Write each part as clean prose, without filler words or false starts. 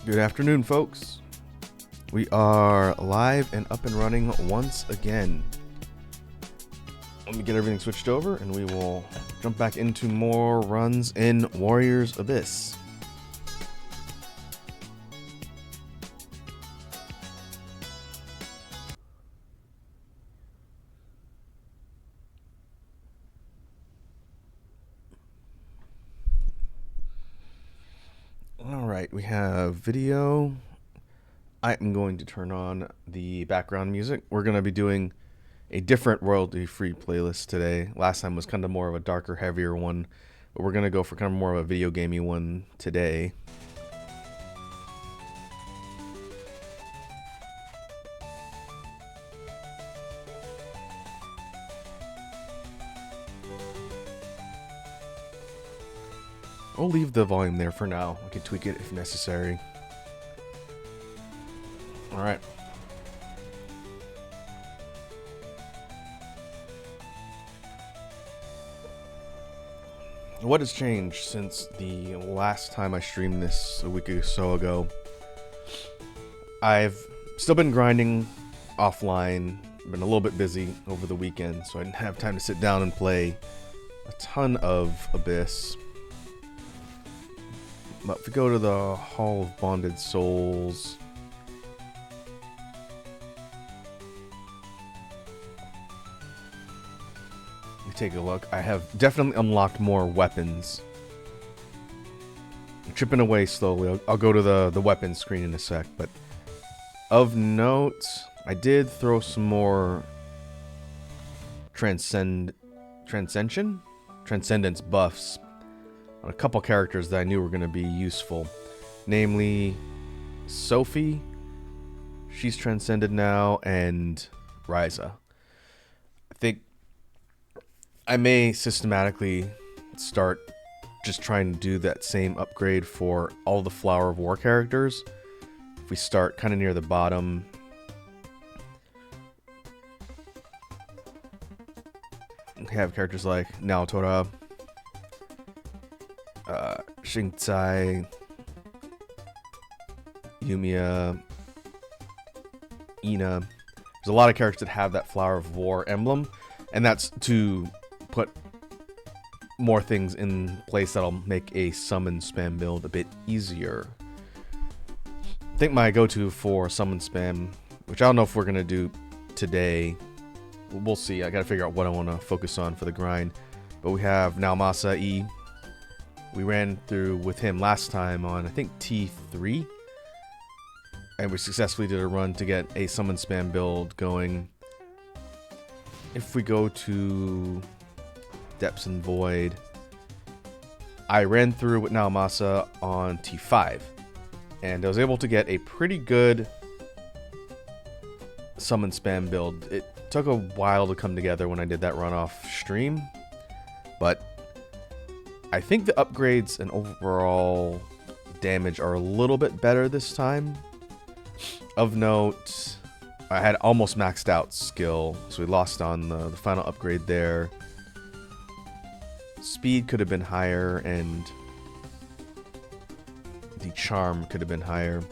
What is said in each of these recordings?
Good afternoon, folks. We are live and up and running once again. Let me get everything switched over and we will jump back into more runs in Warriors Abyss. Alright, we have video. I'm going to turn on the background music. We're going to be doing a different royalty-free playlist today. Last time was kind of more of a darker, heavier one, but we're going to go for kind of more of a video gamey one today. I'll leave the volume there for now. I can tweak it if necessary. Alright. What has changed since the last time I streamed this a week or so ago? I've still been grinding offline, been a little bit busy over the weekend, so I didn't have time to sit down and play a ton of Abyss. But if we go to the Hall of Bonded Souls, we take a look. I have definitely unlocked more weapons. I'm chipping away slowly. I'll go to the weapons screen in a sec, but of note, I did throw some more Transcendence buffs on a couple characters that I knew were going to be useful. Namely, Sophie, she's transcended now, and Ryza. I think I may systematically start just trying to do that same upgrade for all the Flower of War characters. If we start kind of near the bottom, we have characters like Naotora, Xingzai, Yumiya, Ina. There's a lot of characters that have that Flower of War emblem, and that's to put more things in place that'll make a summon spam build a bit easier. I think my go-to for summon spam, which I don't know if we're gonna do today, we'll see. I gotta figure out what I want to focus on for the grind. But we have Naomasa E. We ran through with him last time on, I think, T3. And we successfully did a run to get a summon spam build going. If we go to Depths and Void, I ran through with Naomasa on T5. And I was able to get a pretty good summon spam build. It took a while to come together when I did that run off stream. But I think the upgrades and overall damage are a little bit better this time. Of note, I had almost maxed out skill, so we lost on the final upgrade there. Speed could have been higher, and the charm could have been higher.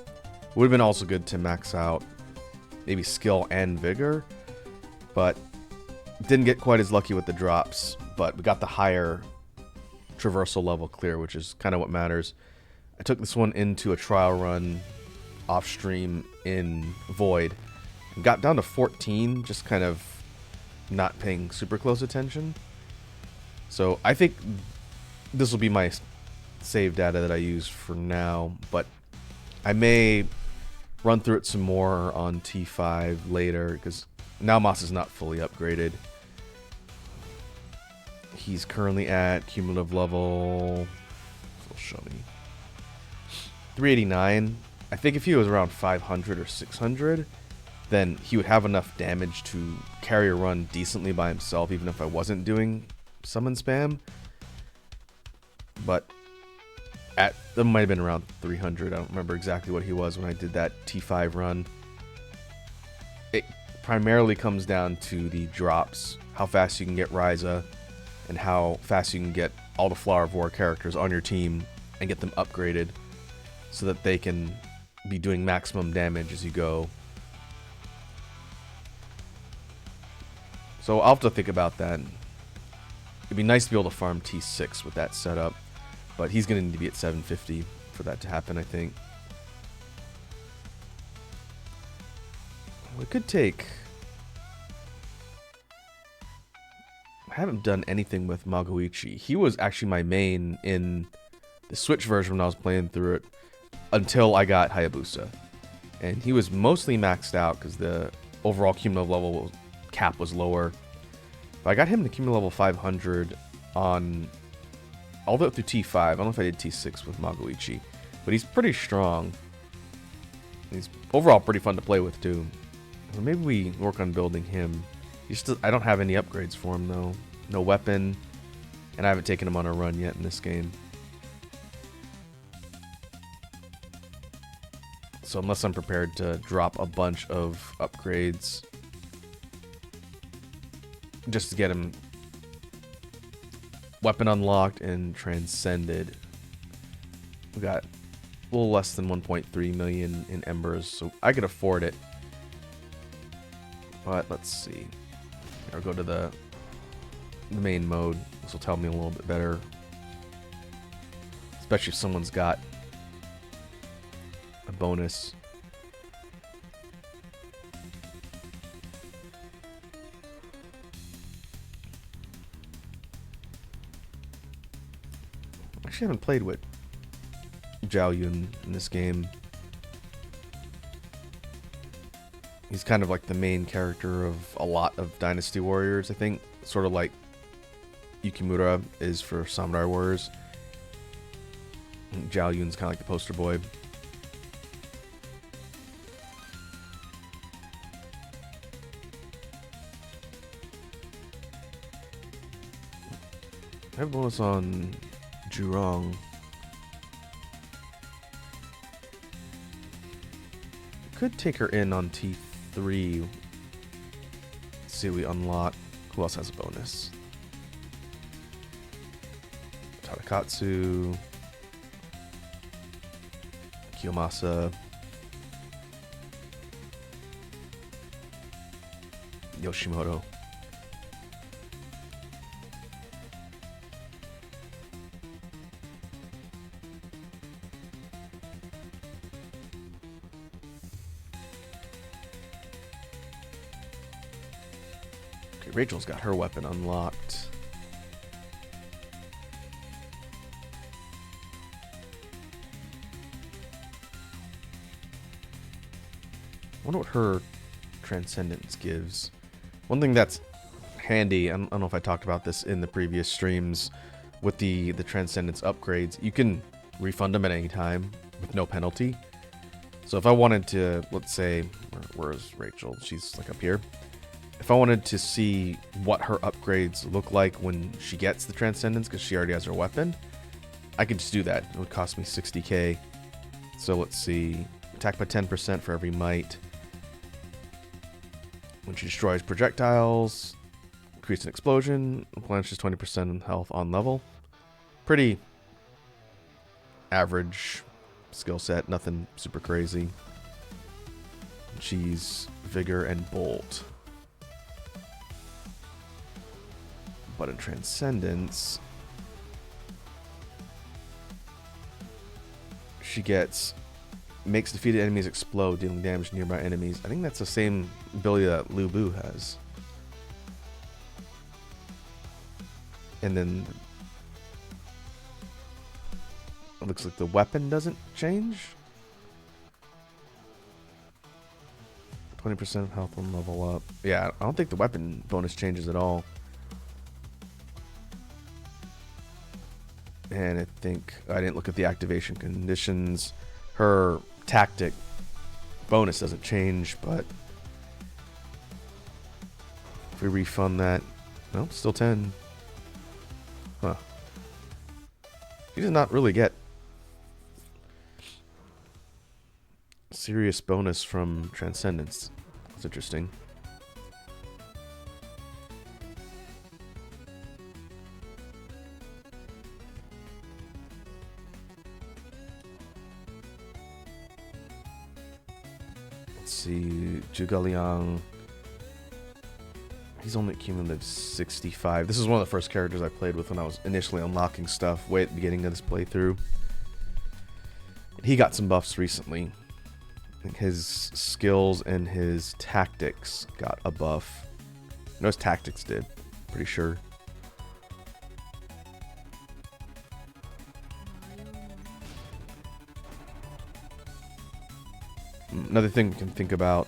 Would have been also good to max out maybe skill and vigor, but didn't get quite as lucky with the drops. But we got the higher traversal level clear, which is kind of what matters. I took this one into a trial run off stream in Void and got down to 14, just kind of not paying super close attention. So I think this will be my save data that I use for now, but I may run through it some more on T5 later, because Naomasa is not fully upgraded. He's currently at cumulative level, it'll show me, 389. I think if he was around 500 or 600, then he would have enough damage to carry a run decently by himself, even if I wasn't doing summon spam. But that might have been around 300. I don't remember exactly what he was when I did that T5 run. It primarily comes down to the drops, how fast you can get Ryza, and how fast you can get all the Flower of War characters on your team and get them upgraded so that they can be doing maximum damage as you go. So I'll have to think about that. It'd be nice to be able to farm T6 with that setup, but he's going to need to be at 750 for that to happen, I think. We could take... I haven't done anything with Magoichi. He was actually my main in the Switch version when I was playing through it until I got Hayabusa. And he was mostly maxed out because the overall cumulative level cap was lower. But I got him to cumulative level 500 on all the way up through T5. I don't know if I did T6 with Magoichi, but he's pretty strong. He's overall pretty fun to play with too. So maybe we work on building him. I don't have any upgrades for him though. No weapon, and I haven't taken him on a run yet in this game. So unless I'm prepared to drop a bunch of upgrades just to get him weapon unlocked and transcended. We got a little less than 1.3 million in embers, so I could afford it. But let's see. I'll go to the main mode. This will tell me a little bit better. Especially if someone's got a bonus. Actually, I haven't played with Zhao Yun in this game. He's kind of like the main character of a lot of Dynasty Warriors, I think. Sort of like Yukimura is for Samurai Warriors. And Zhao Yun's kind of like the poster boy. I have bonus on Jurong. Could take her in on T3. Let's see what we unlock. Who else has a bonus? Tadakatsu. Kiyomasa. Yoshimoto. Rachel's got her weapon unlocked. I wonder what her Transcendence gives. One thing that's handy, I don't know if I talked about this in the previous streams, with the Transcendence upgrades, you can refund them at any time with no penalty. So if I wanted to, let's say, where's Rachel? She's like up here. If I wanted to see what her upgrades look like when she gets the Transcendence, because she already has her weapon, I could just do that. It would cost me 60k. So let's see. Attack by 10% for every might. When she destroys projectiles, increase an explosion, replenishes 20% in health on level. Pretty average skill set, nothing super crazy. She's Vigor and Bolt. But in Transcendence, she makes defeated enemies explode, dealing damage to nearby enemies. I think that's the same ability that Lu Bu has. And then it looks like the weapon doesn't change. 20% of health on level up. Yeah, I don't think the weapon bonus changes at all. And I think I didn't look at the activation conditions. Her tactic bonus doesn't change, but if we refund that, no, still 10. Huh. He does not really get serious bonus from Transcendence. That's interesting. Let's see, Zhuge Liang. He's only cumulative 65. This is one of the first characters I played with when I was initially unlocking stuff way at the beginning of this playthrough. He got some buffs recently. I think his skills and his tactics got a buff. No, his tactics did. Pretty sure. Another thing we can think about.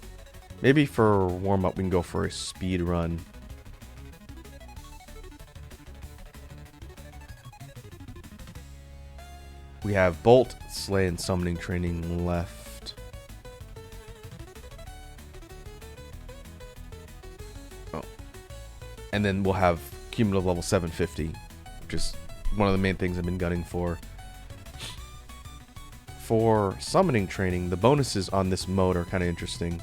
Maybe for warm-up we can go for a speed run. We have Bolt, Slay, and Summoning training left. Oh. And then we'll have cumulative level 750, which is one of the main things I've been gunning for. For Summoning training, the bonuses on this mode are kind of interesting.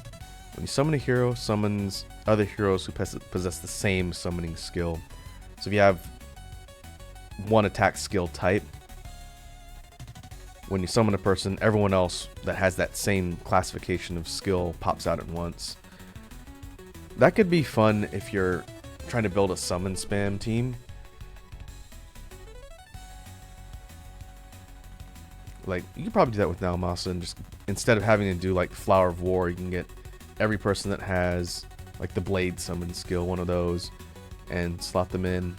When you summon a hero, summons other heroes who possess the same summoning skill. So if you have one attack skill type, when you summon a person, everyone else that has that same classification of skill pops out at once. That could be fun if you're trying to build a summon spam team. Like, you can probably do that with Naomasa, and just instead of having to do like Flower of War, you can get every person that has like the Blade summon skill, one of those, and slot them in.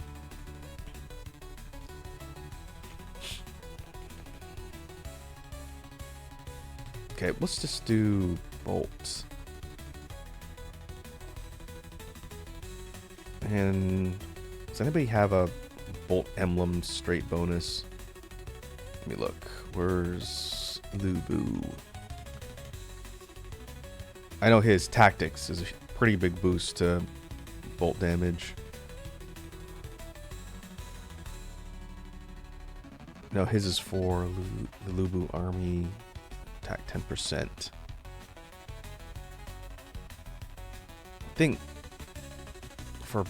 Okay, let's just do Bolt. And does anybody have a Bolt emblem straight bonus? Let me look. Where's Lubu? I know his tactics is a pretty big boost to Bolt damage. No, his is for the Lubu army. Attack 10%. I think for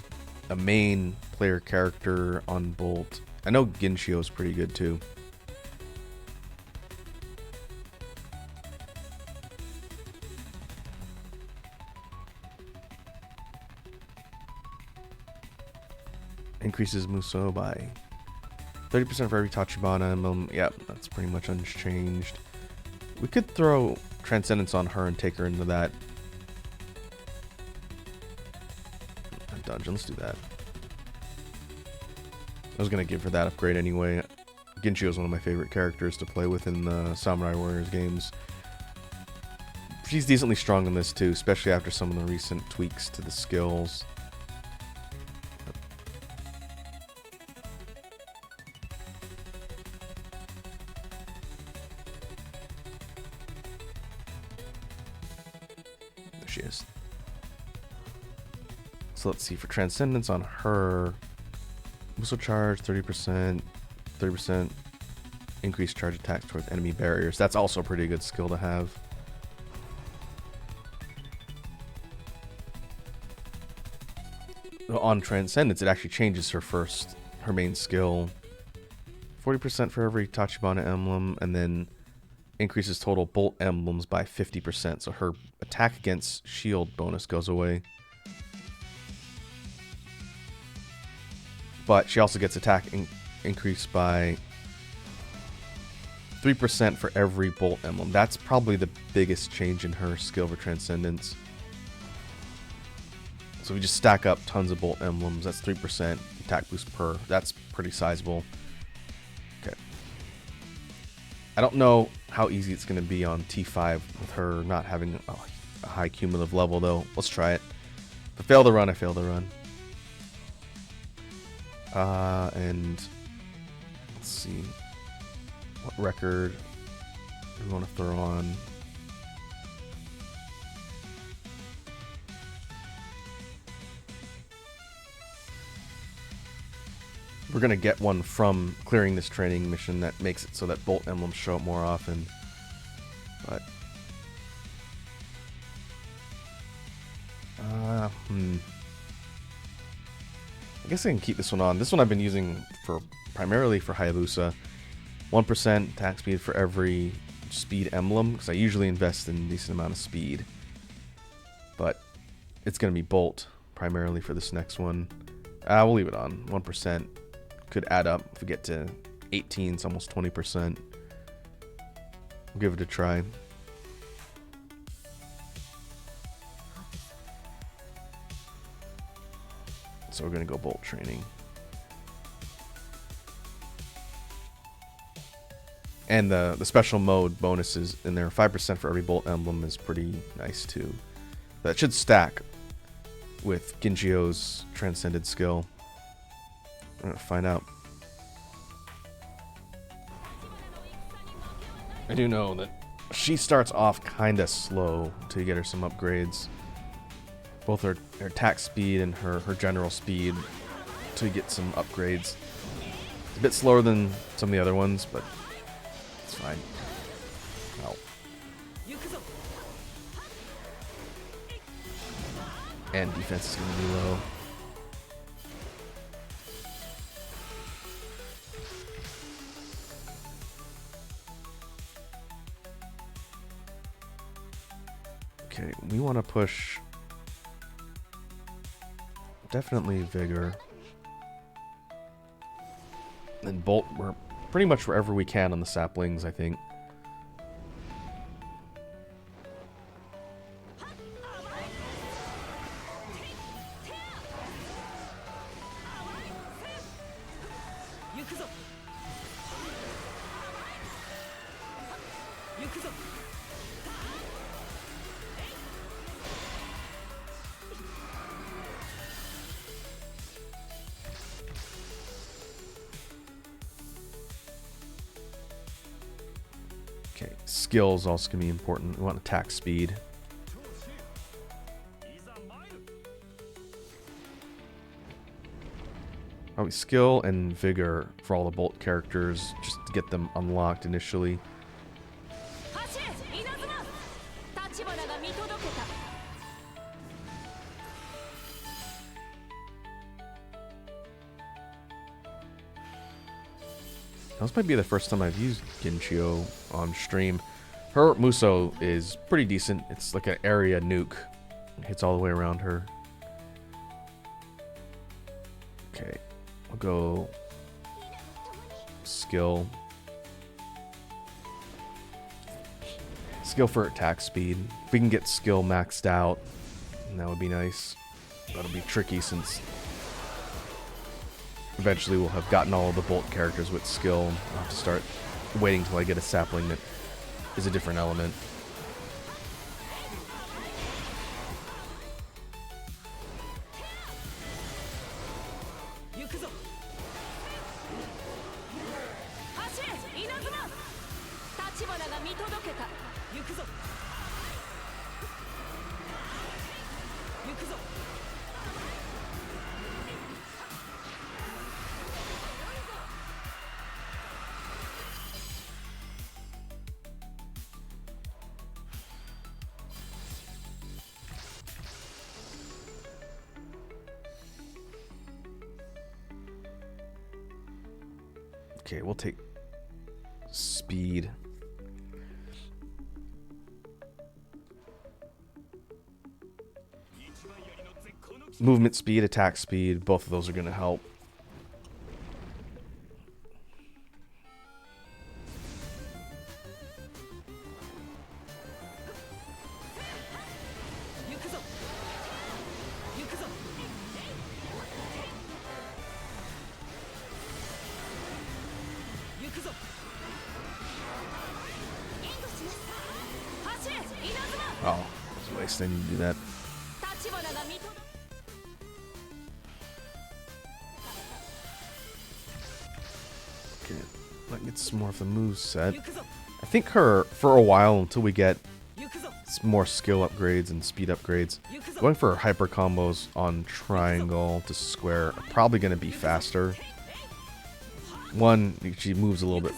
a main player character on Bolt, I know Ginshio is pretty good too. Increases Musou by 30% for every Tachibana emblem. Yep, that's pretty much unchanged. We could throw Transcendence on her and take her into that dungeon. Let's do that. I was going to give her that upgrade anyway. Ginshio is one of my favorite characters to play with in the Samurai Warriors games. She's decently strong in this too, especially after some of the recent tweaks to the skills. She is. So let's see, for Transcendence on her, missile charge 30%, 30% increased charge attacks towards enemy barriers. That's also a pretty good skill to have. On Transcendence, it actually changes her main skill. 40% for every Tachibana emblem, and then increases total Bolt emblems by 50%, so her attack against shield bonus goes away. But she also gets attack increased by 3% for every Bolt emblem. That's probably the biggest change in her skill for Transcendence. So we just stack up tons of Bolt emblems. That's 3% attack boost per. That's pretty sizable. Okay. I don't know how easy it's going to be on T5 with her not having a high cumulative level, though. Let's try it. If I fail the run, I fail the run. And let's see. What record do we want to throw on? We're going to get one from clearing this training mission that makes it so that Bolt emblems show up more often. But I guess I can keep this one on. This one I've been using primarily for Hayabusa. 1% attack speed for every speed emblem, because I usually invest in a decent amount of speed. but it's going to be Bolt primarily for this next one. We'll leave it on. 1% could add up if we get to 18, it's almost 20%. We'll give it a try. So we're going to go Bolt training. And the special mode bonuses in there, 5% for every Bolt emblem is pretty nice too. That should stack with Ginchio's Transcended skill. I'm going to find out. I do know that she starts off kind of slow until you get her some upgrades. Both her attack speed and her general speed to get some upgrades. It's a bit slower than some of the other ones, but it's fine. Oh. And defense is going to be low. Okay, we want to push definitely Vigor. And Bolt, we're pretty much wherever we can on the saplings, I think. Okay, skills also going to be important. We want attack speed. Probably skill and vigor for all the Bolt characters, just to get them unlocked initially. This might be the first time I've used Ginchio on stream. Her Muso is pretty decent. It's like an area nuke. It hits all the way around her. Okay, I'll go skill. Skill for attack speed. If we can get skill maxed out, that would be nice. That'll be tricky since eventually we'll have gotten all of the Bolt characters with skill. I'll have to start waiting until I get a sapling that is a different element. Okay, we'll take speed. Movement speed, attack speed, both of those are going to help. Oh, it's a waste. I need to do that. Okay, that gets more of the move set. I think her, for a while, until we get more skill upgrades and speed upgrades, going for hyper combos on triangle to square are probably going to be faster. One, she moves a little bit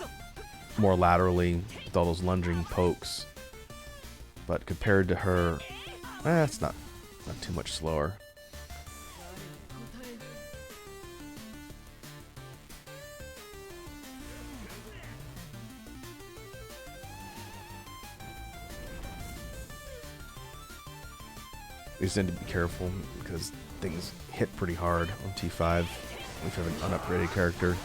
more laterally with all those lunging pokes. But compared to her, it's not too much slower. We just need to be careful because things hit pretty hard on T5 if you have an unupgraded character.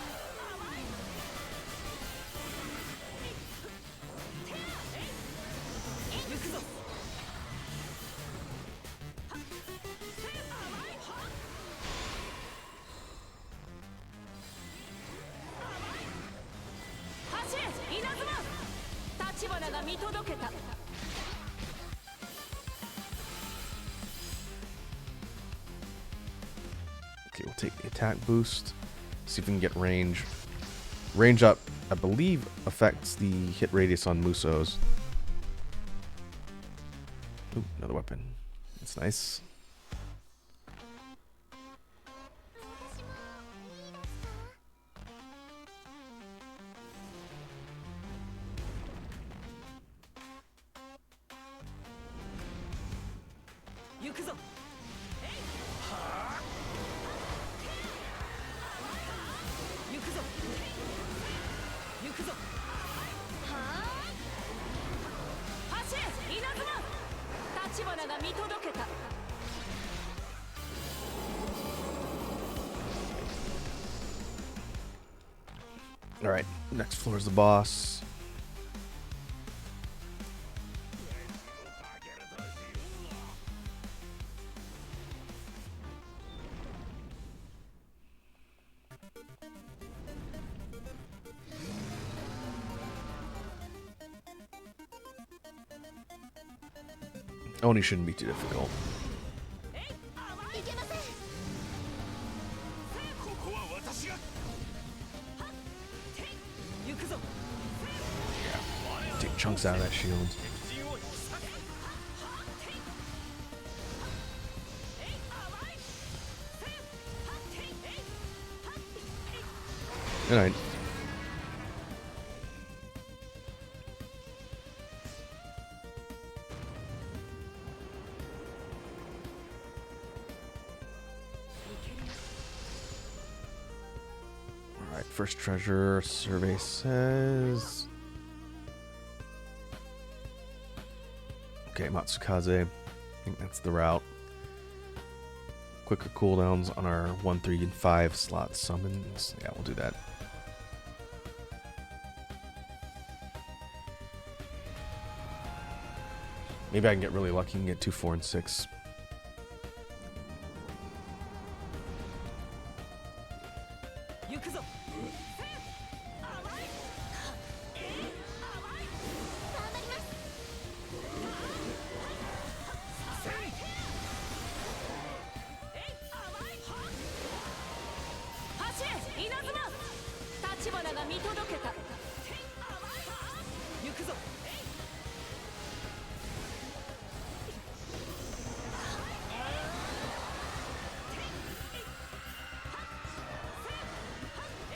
Okay, we'll take the attack boost. See if we can get range. Range up, I believe, affects the hit radius on Musos. Ooh, another weapon. That's nice. Alright, next floor is the boss. Oni shouldn't be too difficult. Take chunks out of that shield. Alright. Alright, first treasure survey says. Okay, Matsukaze. I think that's the route. Quicker cooldowns on our 1, 3, and 5 slot summons. Yeah, we'll do that. Maybe I can get really lucky and get 2, 4, and 6.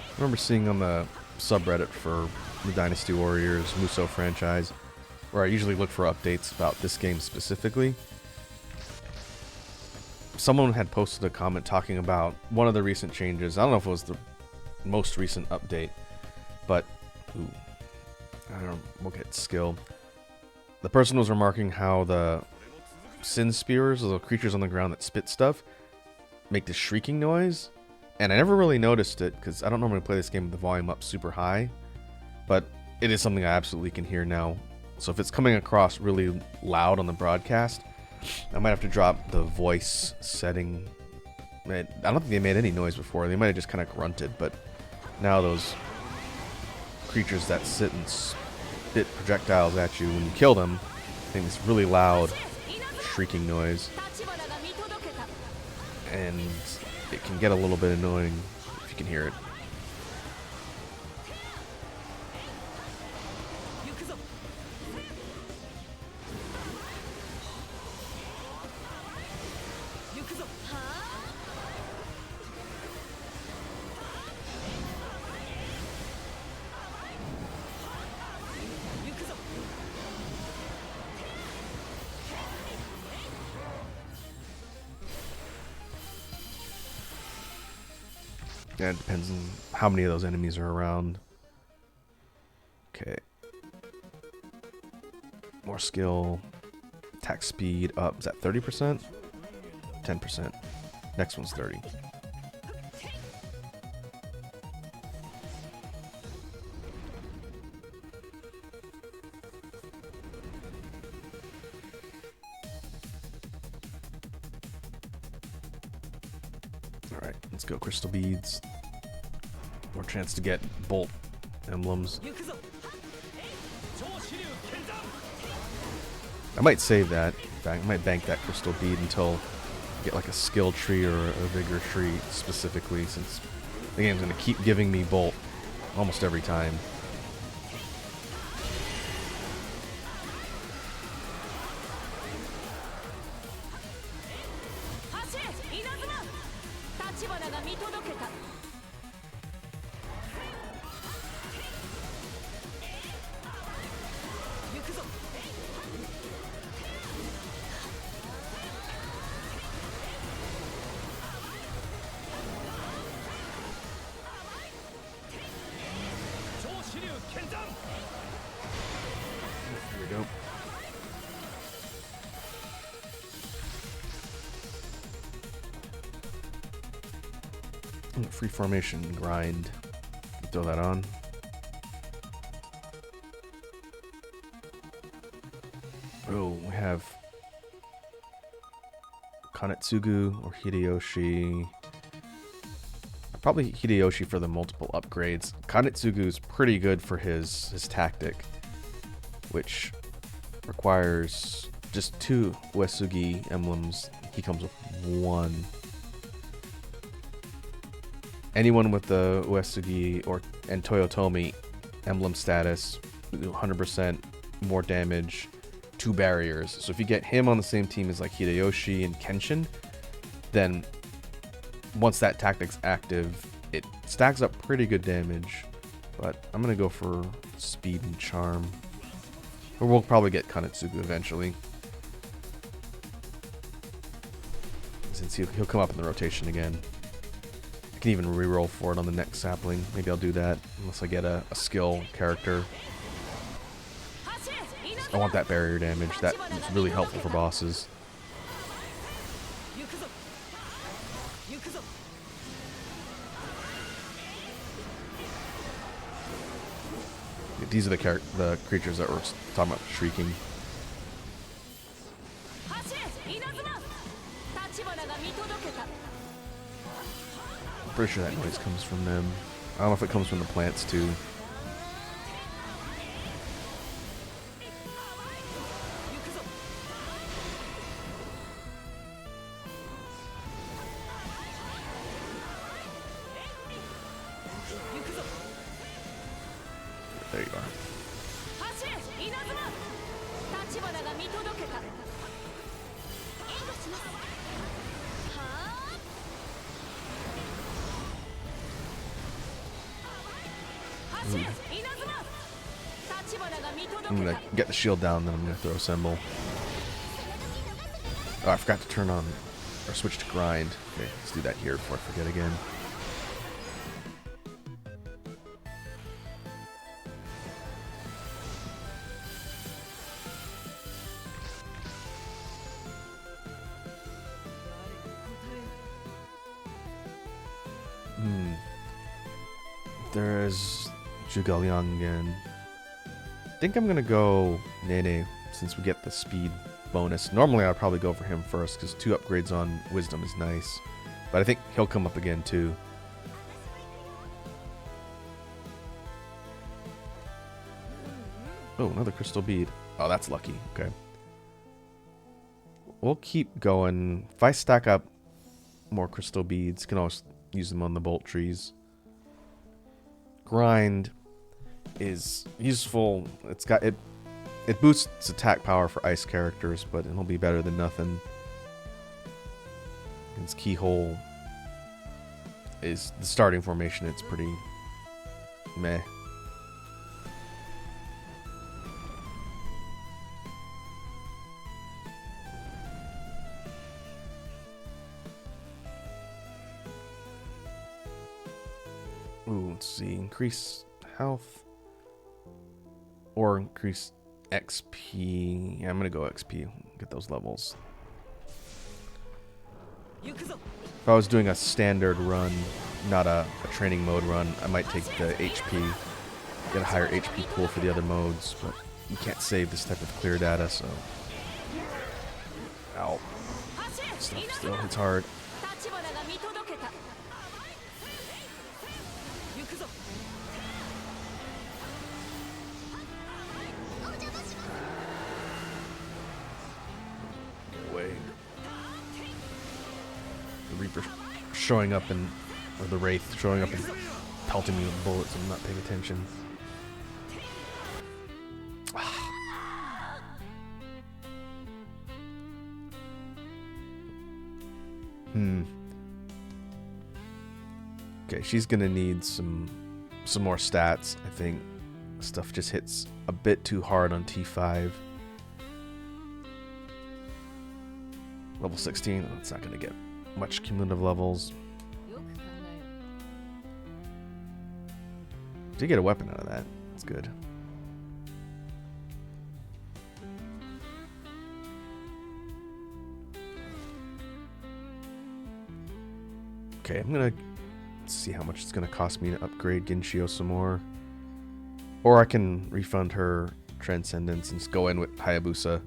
I remember seeing on the subreddit for the Dynasty Warriors Muso franchise, where I usually look for updates about this game specifically. Someone had posted a comment talking about one of the recent changes. I don't know if it was the most recent update, but ooh, I don't know, we'll get skill. The person was remarking how the Sin Spears, the creatures on the ground that spit stuff, make this shrieking noise. And I never really noticed it because I don't normally play this game with the volume up super high, but it is something I absolutely can hear now. So if it's coming across really loud on the broadcast, I might have to drop the voice setting. I don't think they made any noise before. They might have just kind of grunted, but now those creatures that sit and spit projectiles at you when you kill them, I think this really loud shrieking noise. And it can get a little bit annoying if you can hear it. Yeah, it depends on how many of those enemies are around. Okay. More skill. Attack speed up. Is that 30%? 10%. Next one's 30. Alright, let's go crystal beads. More chance to get bolt emblems. I might save that. In fact, I might bank that crystal bead until I get like a skill tree or a vigor tree specifically, since the game's going to keep giving me bolt almost every time. Here we go. Free formation grind. Throw that on. Oh, we have Kanetsugu or Hideyoshi. Probably Hideyoshi for the multiple upgrades. Kanetsugu is pretty good for his tactic, which requires just 2 Uesugi emblems. He comes with 1. Anyone with the Uesugi and Toyotomi emblem status, 100% more damage, 2 barriers. So if you get him on the same team as like Hideyoshi and Kenshin, then once that tactic's active, it stacks up pretty good damage. But I'm going to go for speed and charm. Or we'll probably get Kanetsugu eventually, since he'll come up in the rotation again. I can even reroll for it on the next sapling. Maybe I'll do that, unless I get a skill character. I want that barrier damage. That is really helpful for bosses. These are the creatures that we're talking about shrieking. I'm pretty sure that noise comes from them. I don't know if it comes from the plants too. There you are. I'm gonna get the shield down, then I'm gonna throw a symbol. Oh, I forgot to turn on or switch to grind. Okay, let's do that here before I forget again. There's Zhuge again. I think I'm gonna go Nene since we get the speed bonus. Normally I'd probably go for him first because 2 upgrades on wisdom is nice, but I think he'll come up again too. Oh, another crystal bead. Oh, that's lucky. Okay. We'll keep going. If I stack up more crystal beads, can always use them on the bolt trees. Grind is useful. It's got it boosts attack power for ice characters, but it'll be better than nothing. Its keyhole is the starting formation. It's pretty meh. Ooh, let's see. Increase health or increase XP. Yeah, I'm gonna go XP. Get those levels. If I was doing a standard run, not a training mode run, I might take the HP, get a higher HP pool for the other modes, but you can't save this type of clear data, so... Ow. Stuff still hits hard. Away. The Reaper showing up and... Or the Wraith showing up and pelting me with bullets. I'm not paying attention. Okay, she's gonna need some more stats, I think. Stuff just hits a bit too hard on T5. Level 16, it's not gonna get much cumulative levels. Did get a weapon out of that. That's good. Okay, I'm gonna see how much it's gonna cost me to upgrade Ginshio some more. Or I can refund her Transcendence and just go in with Hayabusa.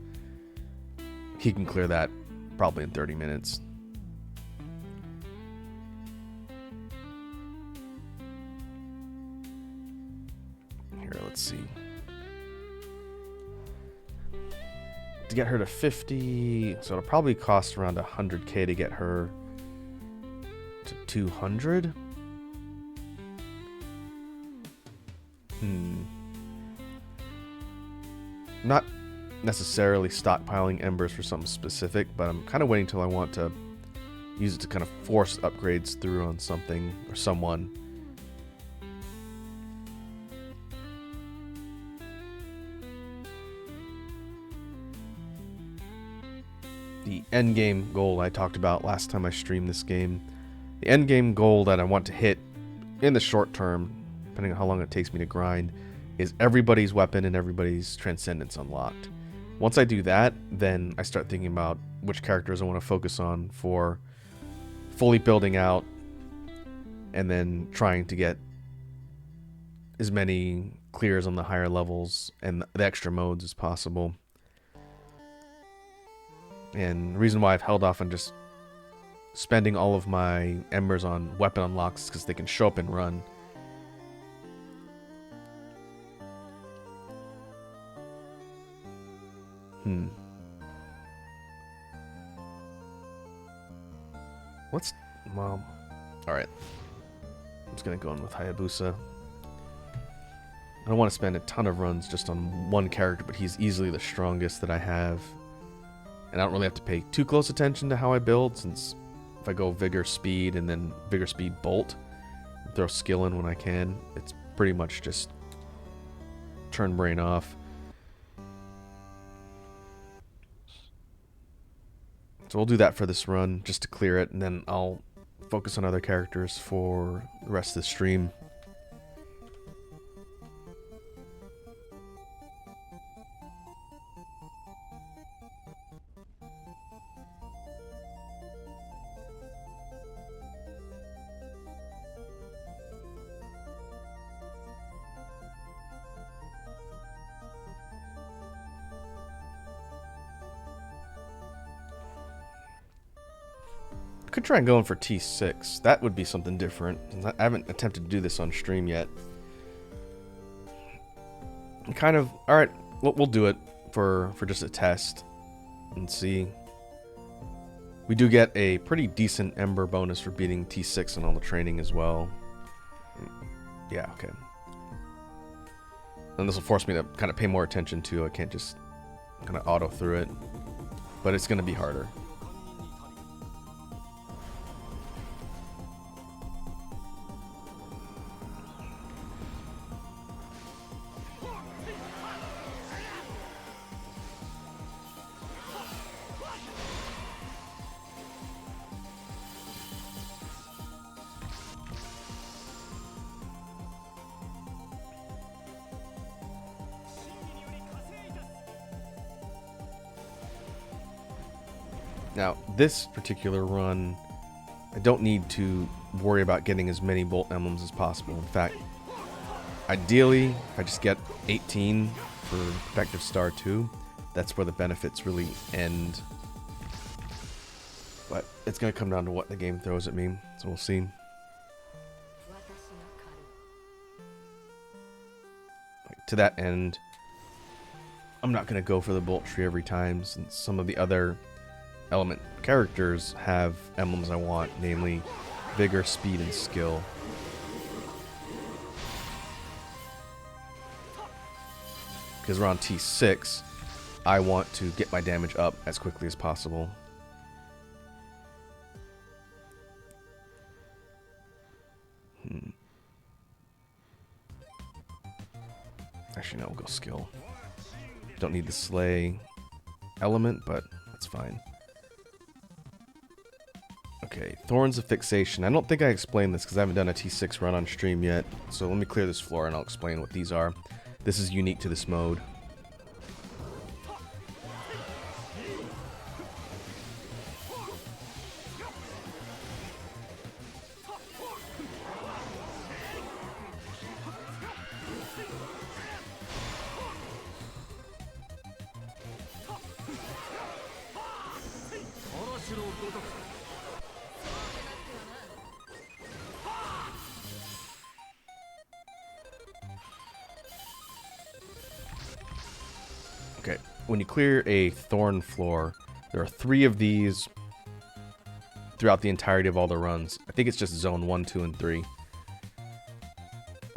He can clear that probably in 30 minutes. Here, let's see. To get her to 50, so it'll probably cost around 100k to get her to 200. Not necessarily stockpiling embers for something specific, but I'm kind of waiting till I want to use it to kind of force upgrades through on something or someone. The endgame goal I talked about last time I streamed this game. The endgame goal that I want to hit in the short term, depending on how long it takes me to grind, is everybody's weapon and everybody's Transcendence unlocked. Once I do that, then I start thinking about which characters I want to focus on for fully building out and then trying to get as many clears on the higher levels and the extra modes as possible. And the reason why I've held off on just spending all of my embers on weapon unlocks is because they can show up and run. Well, alright. I'm just gonna go in with Hayabusa. I don't want to spend a ton of runs just on one character, but he's easily the strongest that I have. And I don't really have to pay too close attention to how I build, since if I go Vigor Speed and then Vigor Speed Bolt, and throw skill in when I can, it's pretty much just turn brain off. So we'll do that for this run, just to clear it, and then I'll focus on other characters for the rest of the stream. Could try and go in for T6. That would be something different. I haven't attempted to do this on stream yet. Kind of, alright, we'll do it for just a test and see. We do get a pretty decent Ember bonus for beating T6 and all the training as well. Yeah, okay. And this will force me to kind of pay more attention too. I can't just kind of auto through it. But it's going to be harder. Now, this particular run, I don't need to worry about getting as many Bolt emblems as possible. In fact, ideally, if I just get 18 for Protective Star 2, that's where the benefits really end. But it's going to come down to what the game throws at me, so we'll see. To that end, I'm not going to go for the Bolt Tree every time, since some of the other element characters have emblems I want, namely Vigor, Speed, and Skill. Because we're on T6, I want to get my damage up as quickly as possible. Actually, no, we'll go Skill. Don't need the Slay element, but that's fine. Okay, Thorns of Fixation. I don't think I explained this because I haven't done a T6 run on stream yet. So let me clear this floor and I'll explain what these are. This is unique to this mode. Okay, when you clear a thorn floor, there are 3 of these throughout the entirety of all the runs. I think it's just zone 1, 2, and 3.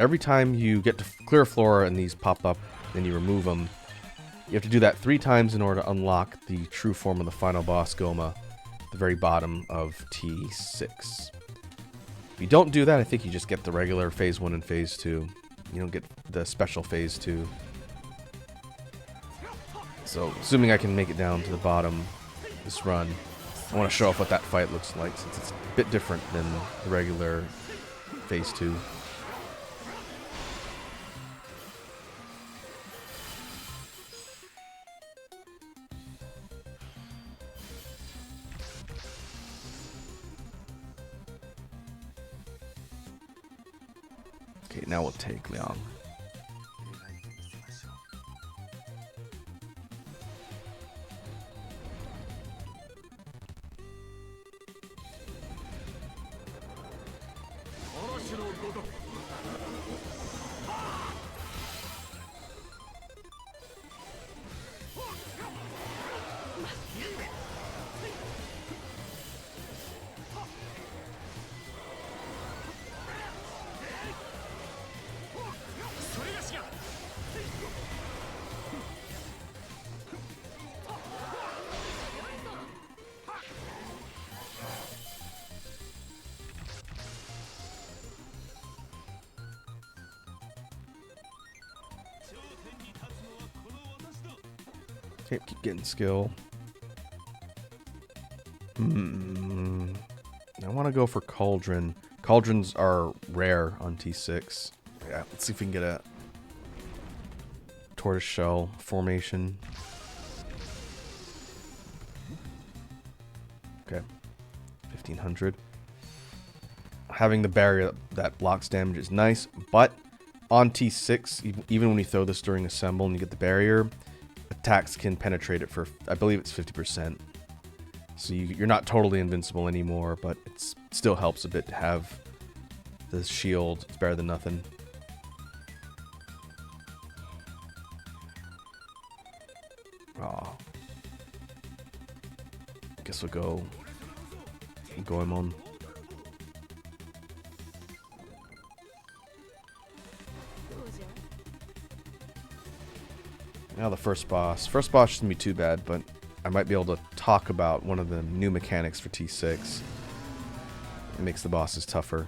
Every time you get to clear a floor and these pop up and you remove them, you have to do that 3 times in order to unlock the true form of the final boss, Goma, at the very bottom of T6. If you don't do that, I think you just get the regular Phase 1 and Phase 2. You don't get the special Phase 2. So, assuming I can make it down to the bottom this run, I want to show off what that fight looks like, since it's a bit different than the regular Phase 2. Okay, now we'll take Liang. Okay, keep getting skill. I want to go for Cauldron. Cauldrons are rare on T6. Yeah, let's see if we can get a tortoiseshell formation. Okay, 1500. Having the barrier that blocks damage is nice, but on T6, even when you throw this during assemble and you get the barrier, attacks can penetrate it for, I believe it's 50%. So you're not totally invincible anymore, but it still helps a bit to have the shield. It's better than nothing. Oh. Guess we'll go Goemon. Now the first boss. First boss shouldn't be too bad, but I might be able to talk about one of the new mechanics for T6. It makes the bosses tougher.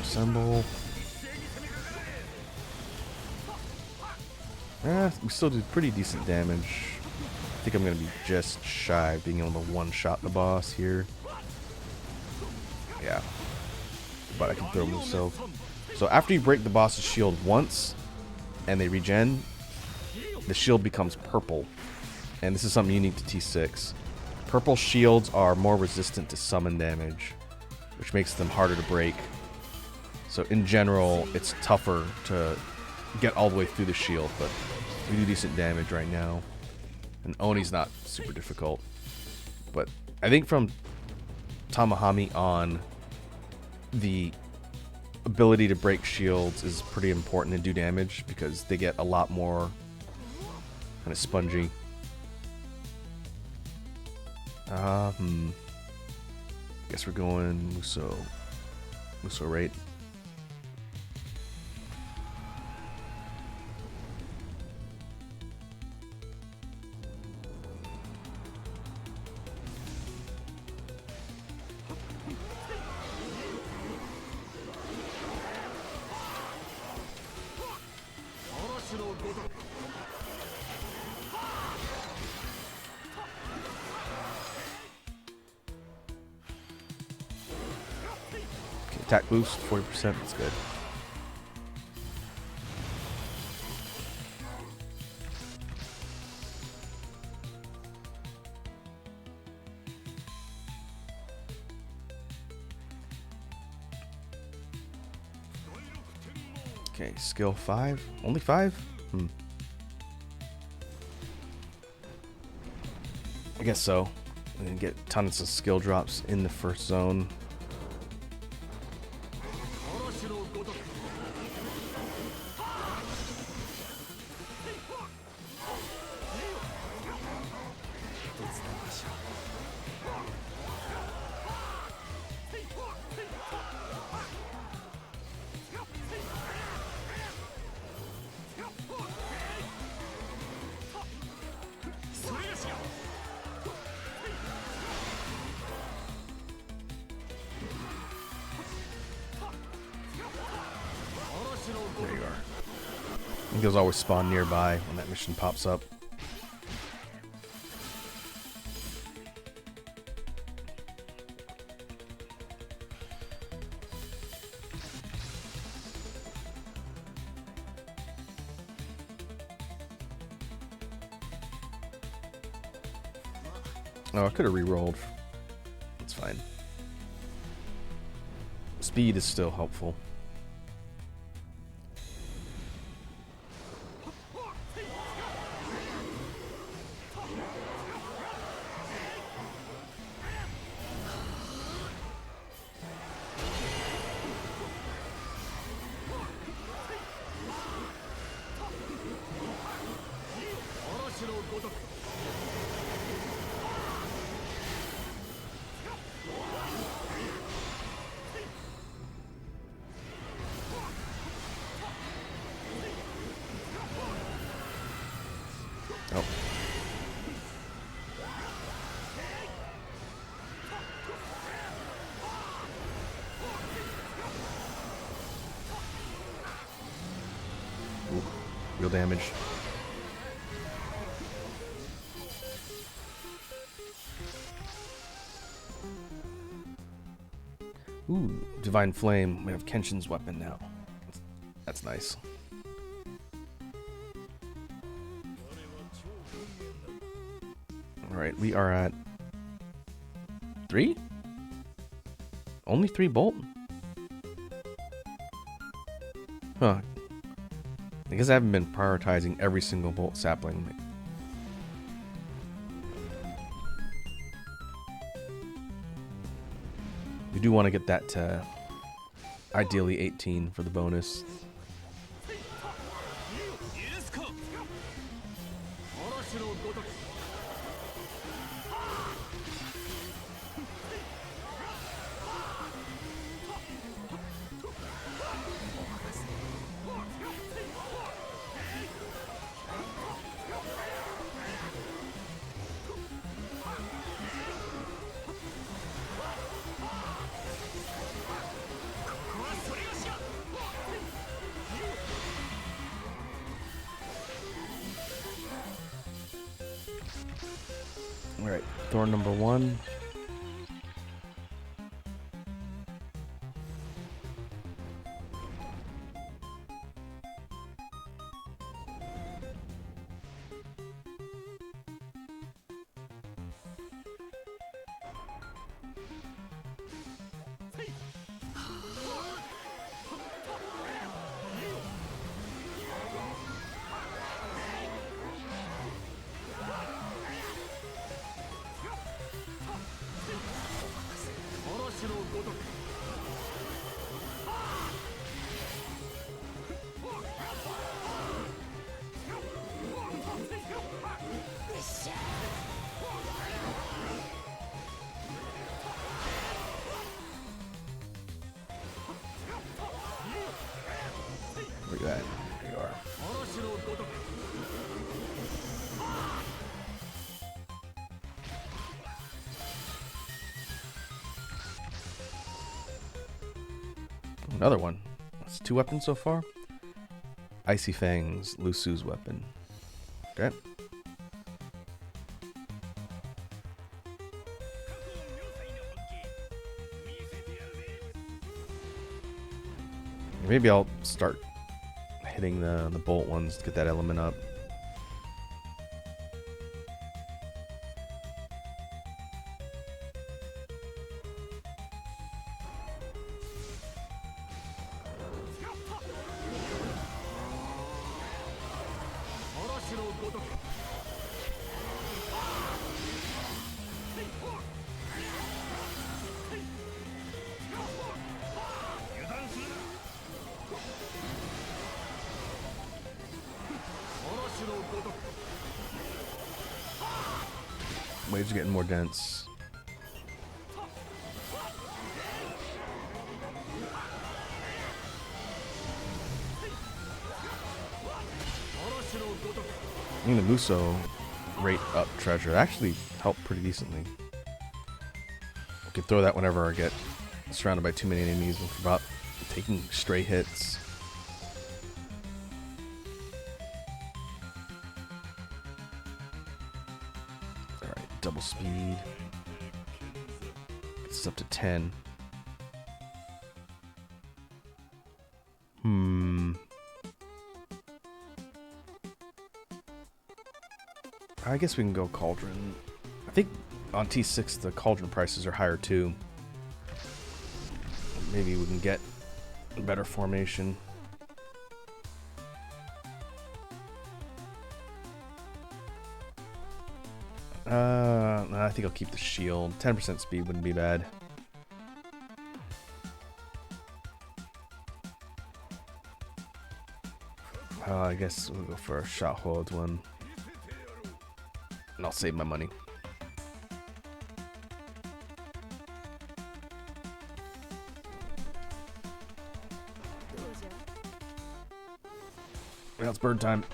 Assemble. We still do pretty decent damage. I think I'm going to be just shy of being able to one-shot the boss here. Yeah. But I can throw myself. So after you break the boss's shield once, and they regen, the shield becomes purple. And this is something unique to T6. Purple shields are more resistant to summon damage, which makes them harder to break. So in general, it's tougher to get all the way through the shield, but we do decent damage right now. And Oni's not super difficult. But I think from Tamahami on, the ability to break shields is pretty important and do damage because they get a lot more kind of spongy. Guess we're going Muso rate. Attack boost, 40%, that's good. Okay, skill 5. Only 5? I guess so. I'm gonna get tons of skill drops in the first zone. There you are. I think those always spawn nearby when that mission pops up. Oh, I could have re-rolled. It's fine. Speed is still helpful. Oh. Ooh, real damage. Ooh, Divine Flame. We have Kenshin's weapon now. That's nice. Alright, we are at 3? Only 3 bolt? Huh. I guess I haven't been prioritizing every single bolt sapling. We do want to get that to ideally 18 for the bonus. Alright, thorn number 1. Look at that. There you are. Another one. That's 2 weapons so far. Icy Fangs, Lusu's weapon. Okay. Maybe I'll start hitting the bolt ones to get that element up. Waves are getting more dense. I think the Muso rate up treasure actually helped pretty decently. I can throw that whenever I get surrounded by too many enemies without taking stray hits. Alright, double speed. Gets us up to 10. I guess we can go Cauldron. I think on T6 the Cauldron prices are higher too. Maybe we can get a better formation. I think I'll keep the shield. 10% speed wouldn't be bad. I guess we'll go for a shot hold one. And I'll save my money. Well, it's bird time.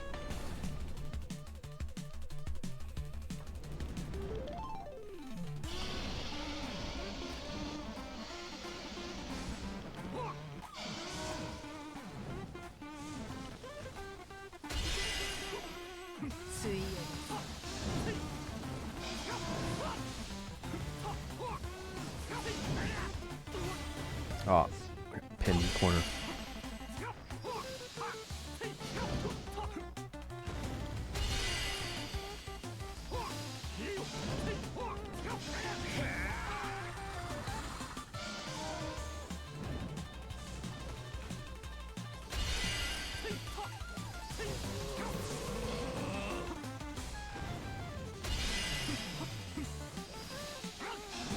Oh, pin in the corner.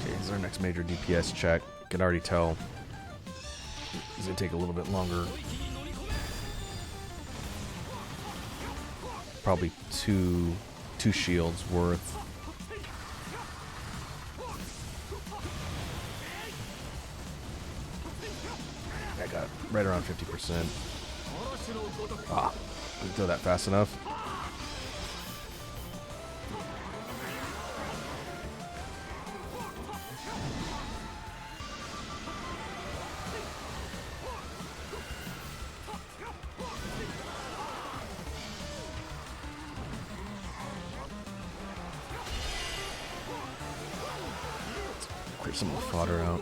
Okay, this is our next major DPS check. Can already tell it's gonna take a little bit longer. Probably two shields worth. I got right around 50%. Ah, didn't throw that fast enough. Clear some of the fodder out.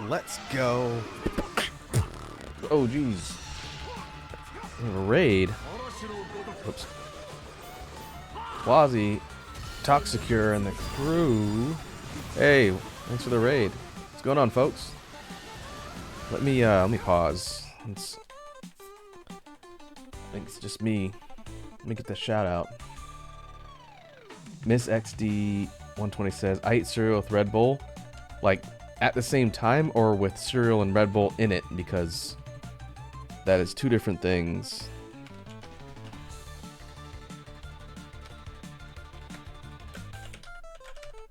Let's go. Oh, jeez. We have a raid. Oops. Quasi, Toxicure, and the crew. Hey, thanks for the raid. What's going on, folks? Let me pause. I think it's just me. Let me get the shout out. Miss XD 120 says, I eat cereal with Red Bull. Like, at the same time or with cereal and Red Bull in it, because that is two different things.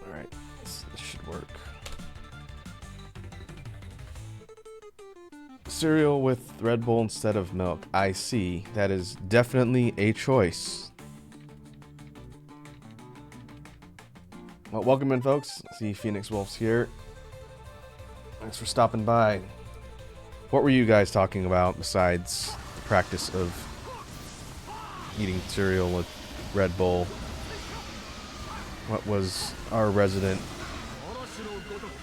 Alright, this should work. Cereal with Red Bull instead of milk. I see. That is definitely a choice. Well, welcome in, folks. I see Phoenix Wolf's here. Thanks for stopping by. What were you guys talking about besides the practice of eating cereal with Red Bull? What was our resident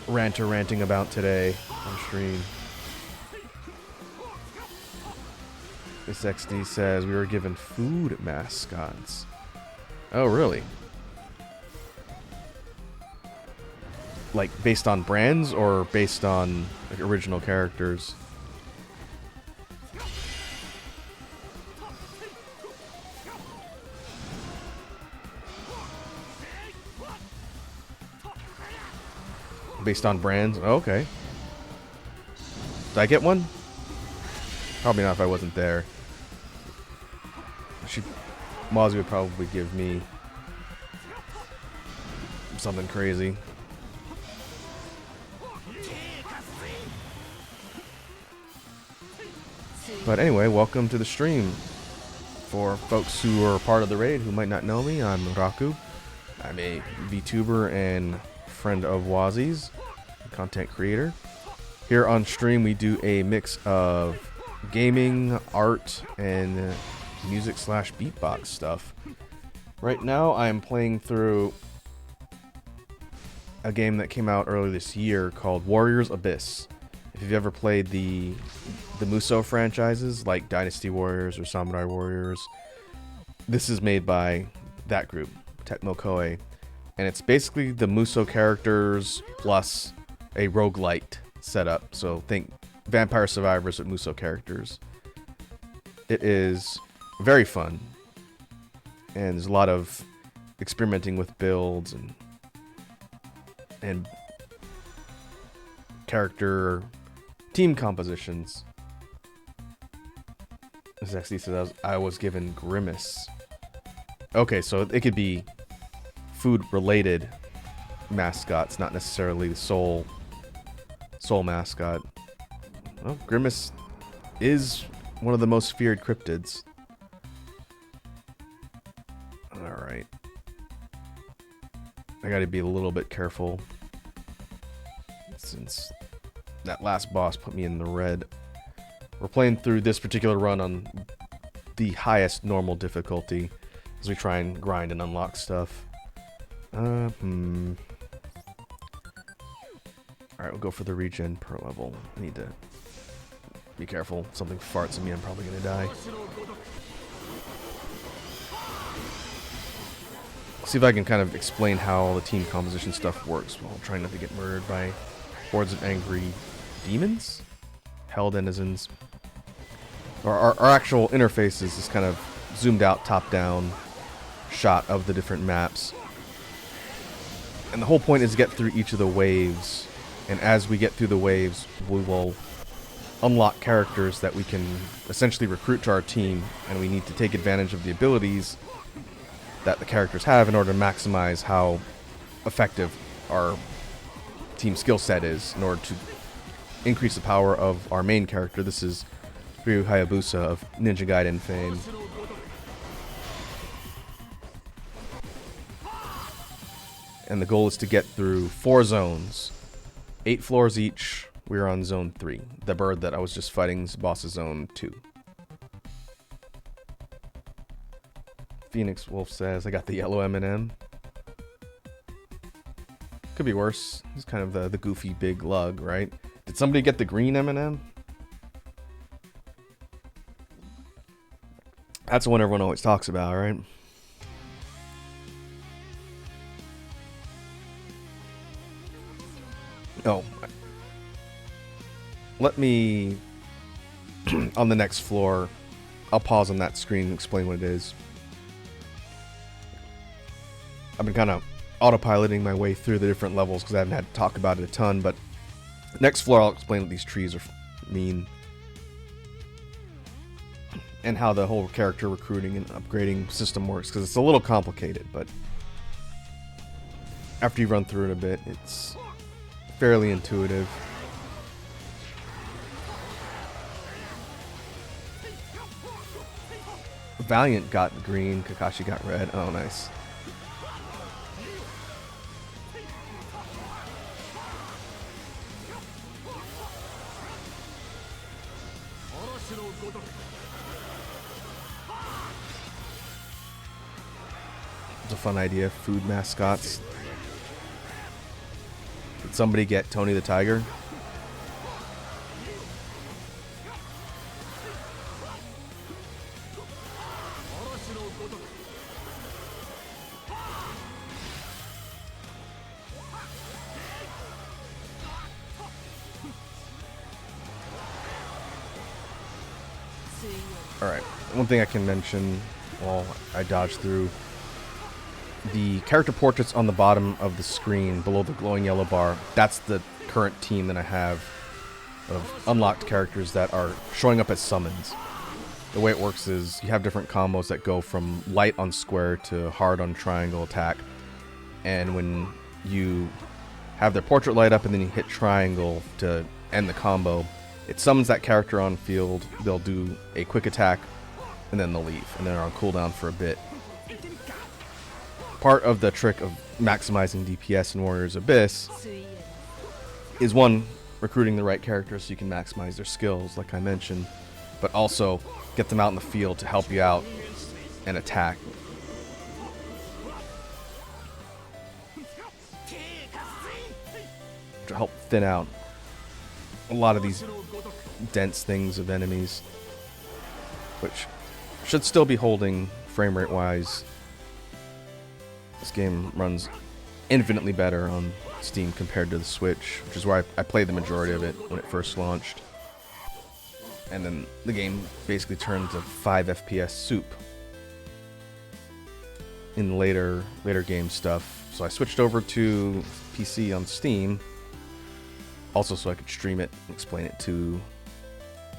ranter ranting about today on stream? This XD says we were given food mascots. Oh, really? Like, based on brands or based on like original characters? Based on brands? Oh, okay. Did I get one? Probably not if I wasn't there. Mozzie would probably give me something crazy. But anyway, welcome to the stream. For folks who are part of the raid who might not know me, I'm Raku. I'm a VTuber and friend of Wazzie's, content creator. Here on stream we do a mix of gaming, art, and music / beatbox stuff. Right now I'm playing through a game that came out earlier this year called Warriors Abyss. If you've ever played the Musou franchises like Dynasty Warriors or Samurai Warriors, this is made by that group, Tecmo Koei, and it's basically the Musou characters plus a roguelite setup. So think Vampire Survivors with Musou characters. It is very fun, and there's a lot of experimenting with builds and character team compositions. This actually says I was given Grimace. Okay, so it could be food related mascots, not necessarily the soul mascot. Well, Grimace is one of the most feared cryptids. Alright. I gotta be a little bit careful, since that last boss put me in the red. We're playing through this particular run on the highest normal difficulty as we try and grind and unlock stuff. Alright, we'll go for the regen per level. I need to be careful. If something farts at me, I'm probably gonna die. See if I can kind of explain how the team composition stuff works while trying not to get murdered by hordes of angry demons? Hell denizens. Our actual interface is this kind of zoomed out, top-down shot of the different maps. And the whole point is to get through each of the waves. And as we get through the waves, we will unlock characters that we can essentially recruit to our team. And we need to take advantage of the abilities that the characters have in order to maximize how effective our team skill set is in order to increase the power of our main character. This is Ryu Hayabusa of Ninja Gaiden fame. And the goal is to get through 4 zones, 8 floors each. We're on zone 3. The bird that I was just fighting's boss is zone 2. Phoenix Wolf says, I got the yellow M&M. Could be worse. He's kind of the goofy big lug, right? Did somebody get the green M&M? That's the one everyone always talks about, right? Oh. Let me... on the next floor, I'll pause on that screen and explain what it is. I've been kind of autopiloting my way through the different levels because I haven't had to talk about it a ton, but next floor I'll explain what these trees mean and how the whole character recruiting and upgrading system works, because it's a little complicated, but after you run through it a bit, it's fairly intuitive. Valiant got green, Kakashi got red. Oh, nice. It's a fun idea, food mascots. Did somebody get Tony the Tiger? Alright, one thing I can mention while I dodge through. The character portraits on the bottom of the screen below the glowing yellow bar, that's the current team that I have of unlocked characters that are showing up as summons. The way it works is you have different combos that go from light on square to hard on triangle attack. And when you have their portrait light up and then you hit triangle to end the combo, it summons that character on field, they'll do a quick attack, and then they'll leave. And then they're on cooldown for a bit. Part of the trick of maximizing DPS in Warriors Abyss is, one, recruiting the right characters so you can maximize their skills, like I mentioned, but also get them out in the field to help you out and attack. To help thin out a lot of these dense things of enemies, which should still be holding frame rate wise. This game runs infinitely better on Steam compared to the Switch, which is where I played the majority of it when it first launched. And then the game basically turned to 5 FPS soup in later game stuff. So I switched over to PC on Steam, also so I could stream it and explain it to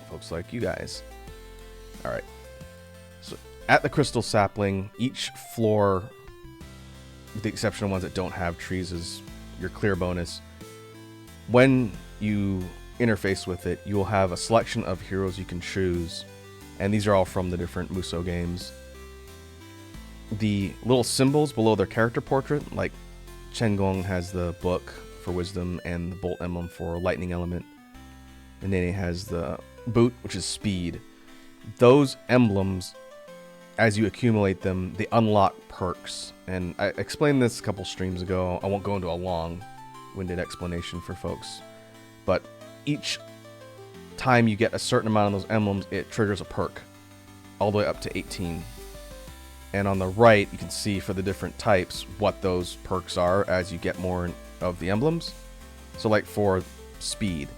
folks like you guys. Alright, so at the Crystal Sapling, each floor, with the exception of ones that don't have trees, is your clear bonus. When you interface with it, you will have a selection of heroes you can choose, and these are all from the different Musou games. The little symbols below their character portrait, like Chen Gong has the book for wisdom and the bolt emblem for lightning element, and Nene has the boot, which is speed. Those emblems, as you accumulate them, they unlock perks. And I explained this a couple streams ago. I won't go into a long-winded explanation for folks. But each time you get a certain amount of those emblems, it triggers a perk, all the way up to 18. And on the right, you can see for the different types what those perks are as you get more of the emblems. So like for speed,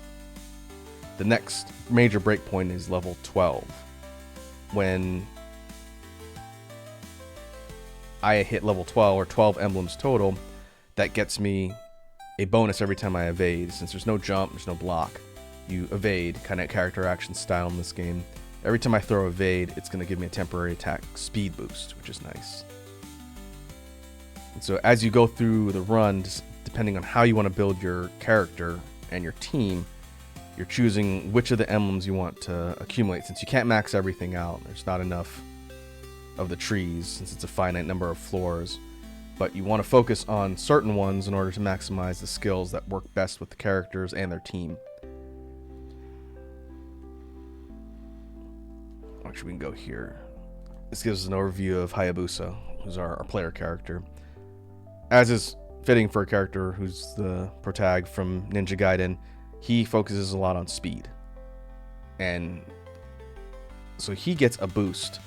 the next major breakpoint is level 12. When I hit level 12, or 12 emblems total, that gets me a bonus every time I evade. Since there's no jump, there's no block, you evade, kind of character action style in this game. Every time I throw evade, it's going to give me a temporary attack speed boost, which is nice. And so as you go through the run, depending on how you want to build your character and your team, you're choosing which of the emblems you want to accumulate. Since you can't max everything out, there's not enough of the trees since it's a finite number of floors. But you want to focus on certain ones in order to maximize the skills that work best with the characters and their team. Actually, we can go here. This gives us an overview of Hayabusa, who's our player character. As is fitting for a character who's the protag from Ninja Gaiden, he focuses a lot on speed. And so he gets a boost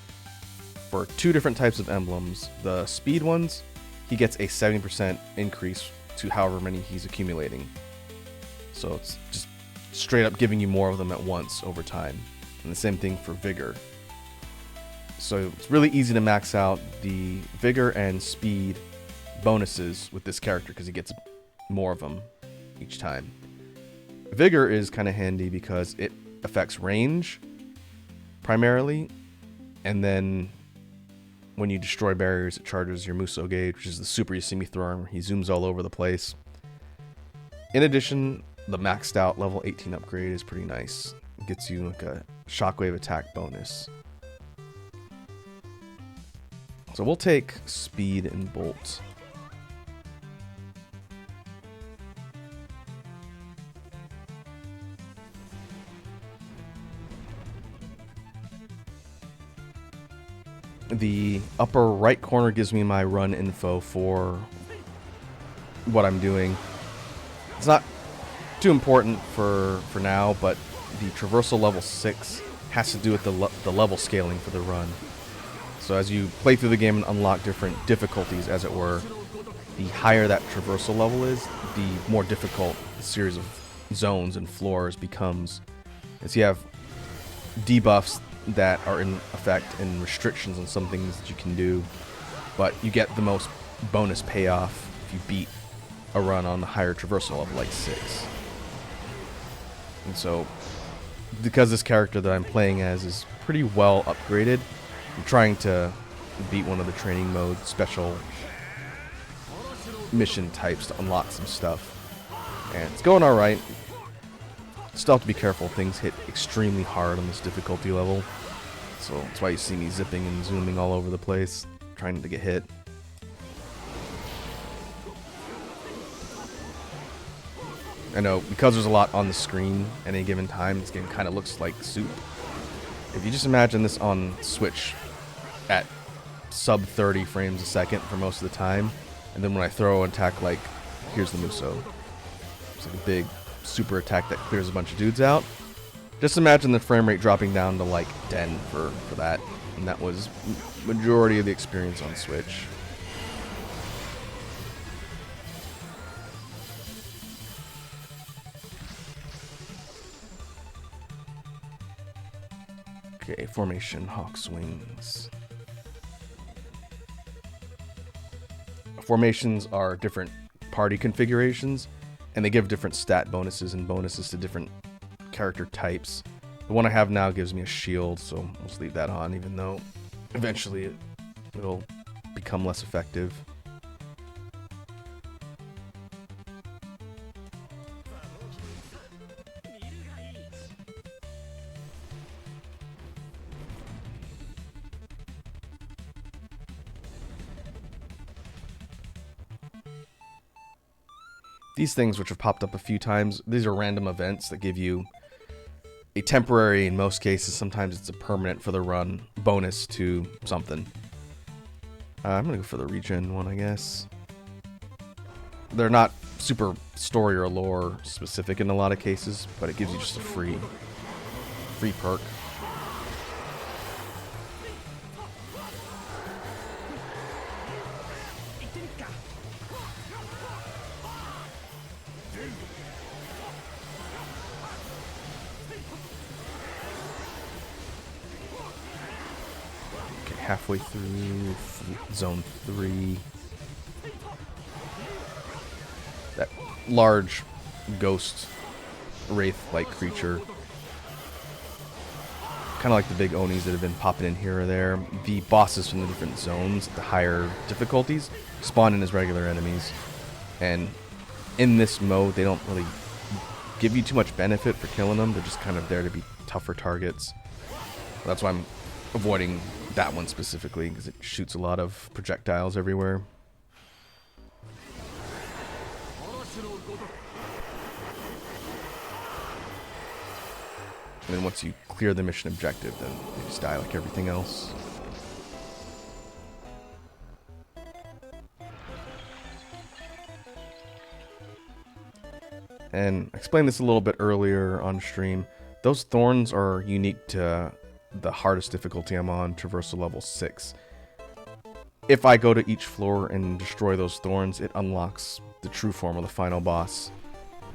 for 2 different types of emblems. The speed ones, he gets a 70% increase to however many he's accumulating. So it's just straight up giving you more of them at once over time. And the same thing for vigor. So it's really easy to max out the vigor and speed bonuses with this character because he gets more of them each time. Vigor is kind of handy because it affects range primarily, and then when you destroy barriers, it charges your Muso gauge, which is the super you see me throwing. He zooms all over the place. In addition, the maxed out level 18 upgrade is pretty nice. It gets you like a shockwave attack bonus. So we'll take speed and bolt. The upper right corner gives me my run info for what I'm doing. It's not too important for now, but the Traversal Level 6 has to do with the level scaling for the run. So as you play through the game and unlock different difficulties, as it were, the higher that traversal level is, the more difficult the series of zones and floors becomes. As you have debuffs that are in effect and restrictions on some things that you can do, but you get the most bonus payoff if you beat a run on the higher traversal level, like 6. And so, because this character that I'm playing as is pretty well upgraded, I'm trying to beat one of the training mode special mission types to unlock some stuff. And it's going alright. Still have to be careful, things hit extremely hard on this difficulty level. So that's why you see me zipping and zooming all over the place, trying to get hit. I know, because there's a lot on the screen at any given time, this game kind of looks like soup. If you just imagine this on Switch at sub 30 frames a second for most of the time, and then when I throw an attack like, here's the Muso. It's like a big super attack that clears a bunch of dudes out. Just imagine the frame rate dropping down to like 10 for that, and that was majority of the experience on Switch. Okay, formation, Hawk's Wings. Formations are different party configurations, and they give different stat bonuses and bonuses to different character types. The one I have now gives me a shield, so I'll just leave that on, even though eventually it'll become less effective. These things, which have popped up a few times, these are random events that give you a temporary, in most cases, sometimes it's a permanent for the run, bonus to something. I'm going to go for the regen one, I guess. They're not super story or lore specific in a lot of cases, but it gives you just a free perk. Halfway through zone 3. That large ghost wraith-like creature. Kind of like the big Onis that have been popping in here or there. The bosses from the different zones, the higher difficulties, spawn in as regular enemies. And in this mode, they don't really give you too much benefit for killing them. They're just kind of there to be tougher targets. That's why I'm avoiding that one specifically, because it shoots a lot of projectiles everywhere. And then once you clear the mission objective, then you just die like everything else. And I explained this a little bit earlier on stream. Those thorns are unique to the hardest difficulty I'm on, Traversal Level 6. If I go to each floor and destroy those thorns, it unlocks the true form of the final boss.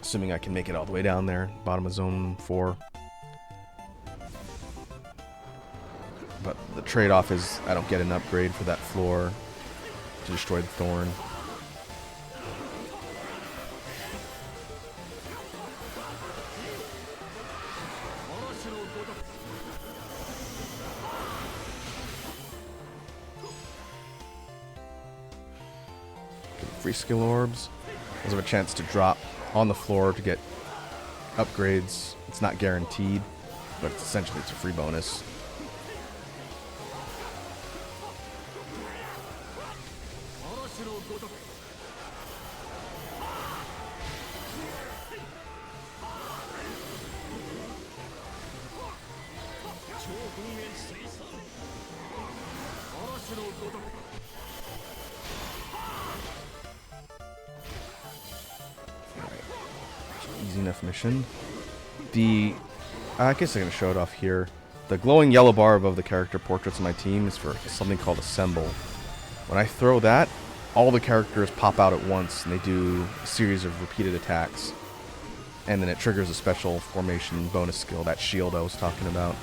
Assuming I can make it all the way down there, bottom of Zone 4. But the trade-off is I don't get an upgrade for that floor to destroy the thorn. Free skill orbs. Those have a chance to drop on the floor to get upgrades. It's not guaranteed, but essentially it's a free bonus. Easy enough mission. I guess I'm going to show it off here. The glowing yellow bar above the character portraits of my team is for something called Assemble. When I throw that, all the characters pop out at once, and they do a series of repeated attacks. And then it triggers a special formation bonus skill, that shield I was talking about.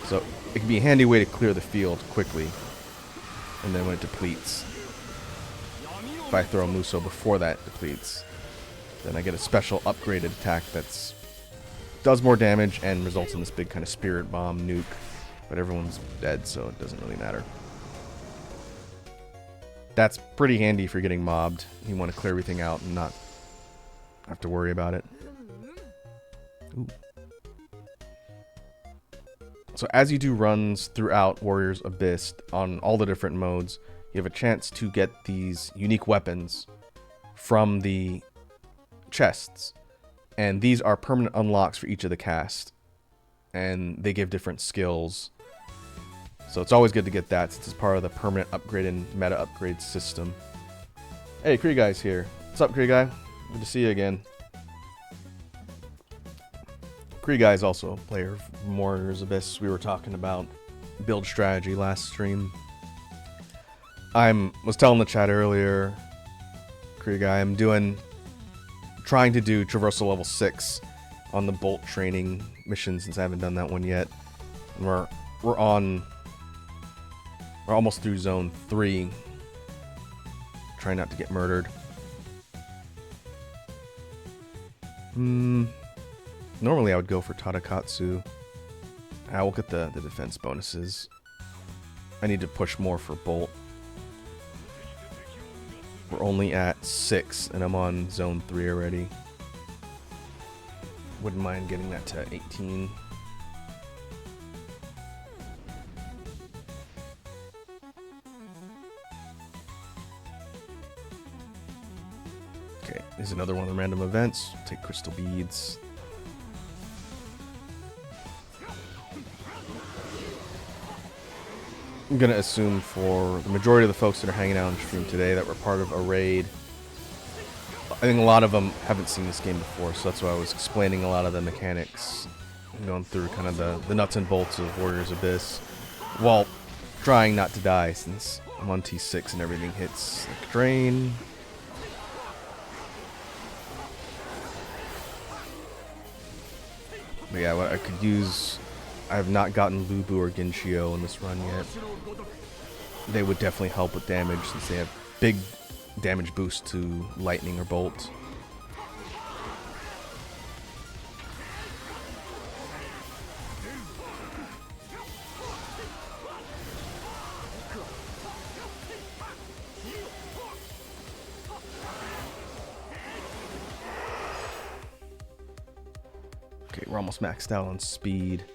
So it can be a handy way to clear the field quickly. And then when it depletes, if I throw a Muso before that depletes, then I get a special upgraded attack that's does more damage and results in this big kind of spirit bomb nuke. But everyone's dead, so it doesn't really matter. That's pretty handy if you're getting mobbed. You want to clear everything out and not have to worry about it. Ooh. So as you do runs throughout Warrior's Abyss on all the different modes, you have a chance to get these unique weapons from the chests. And these are permanent unlocks for each of the cast. And they give different skills. So it's always good to get that since it's part of the permanent upgrade and meta upgrade system. Hey, Kree Guy's here. What's up, Kree Guy? Good to see you again. Kree Guy is also a player of Warrior's Abyss. We were talking about build strategy last stream. Was telling the chat earlier, Kree Guy, I'm trying to do Traversal Level 6 on the Bolt training mission since I haven't done that one yet. And we're almost through Zone 3. Trying not to get murdered. Normally I would go for Tadakatsu. I will get the defense bonuses. I need to push more for Bolt. We're only at 6 and I'm on Zone 3 already. Wouldn't mind getting that to 18. Okay, here's another one of the random events. Take crystal beads. I'm gonna assume for the majority of the folks that are hanging out on stream today that were part of a raid, I think a lot of them haven't seen this game before, so that's why I was explaining a lot of the mechanics, going through kind of the nuts and bolts of Warrior's Abyss, while trying not to die since I'm on T6 and everything hits like drain. But yeah, what I could use, I have not gotten Lubu or Ginshio in this run yet. They would definitely help with damage since they have big damage boost to lightning or bolt. we're almost maxed out on speed,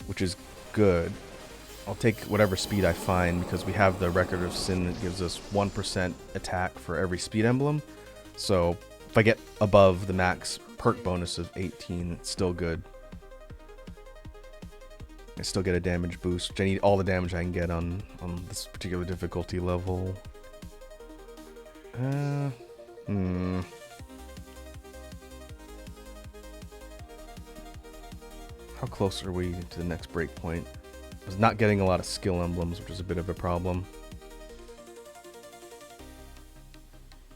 which is good. I'll take whatever speed I find because we have the Record of Sin that gives us 1% attack for every speed emblem. So if I get above the max perk bonus of 18, it's still good. I still get a damage boost, which I need all the damage I can get on this particular difficulty level. How close are we to the next breakpoint? I was not getting a lot of skill emblems, which is a bit of a problem.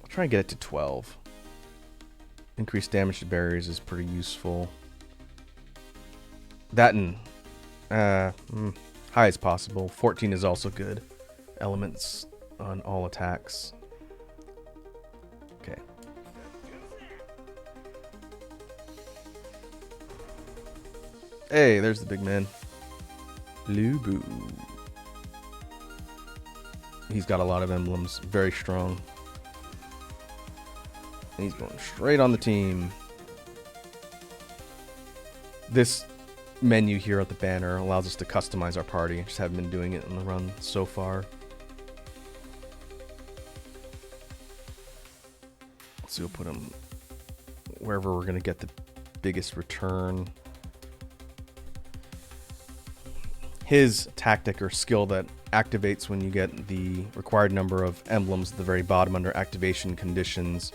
I'll try and get it to 12. Increased damage to barriers is pretty useful. That and high as possible. 14 is also good. Elements on all attacks. Okay. Hey, there's the big man. Lubu. He's got a lot of emblems. Very strong. And he's going straight on the team. This menu here at the banner allows us to customize our party. Just haven't been doing it in the run so far. So we'll put him wherever we're going to get the biggest return. His tactic or skill that activates when you get the required number of emblems at the very bottom under activation conditions.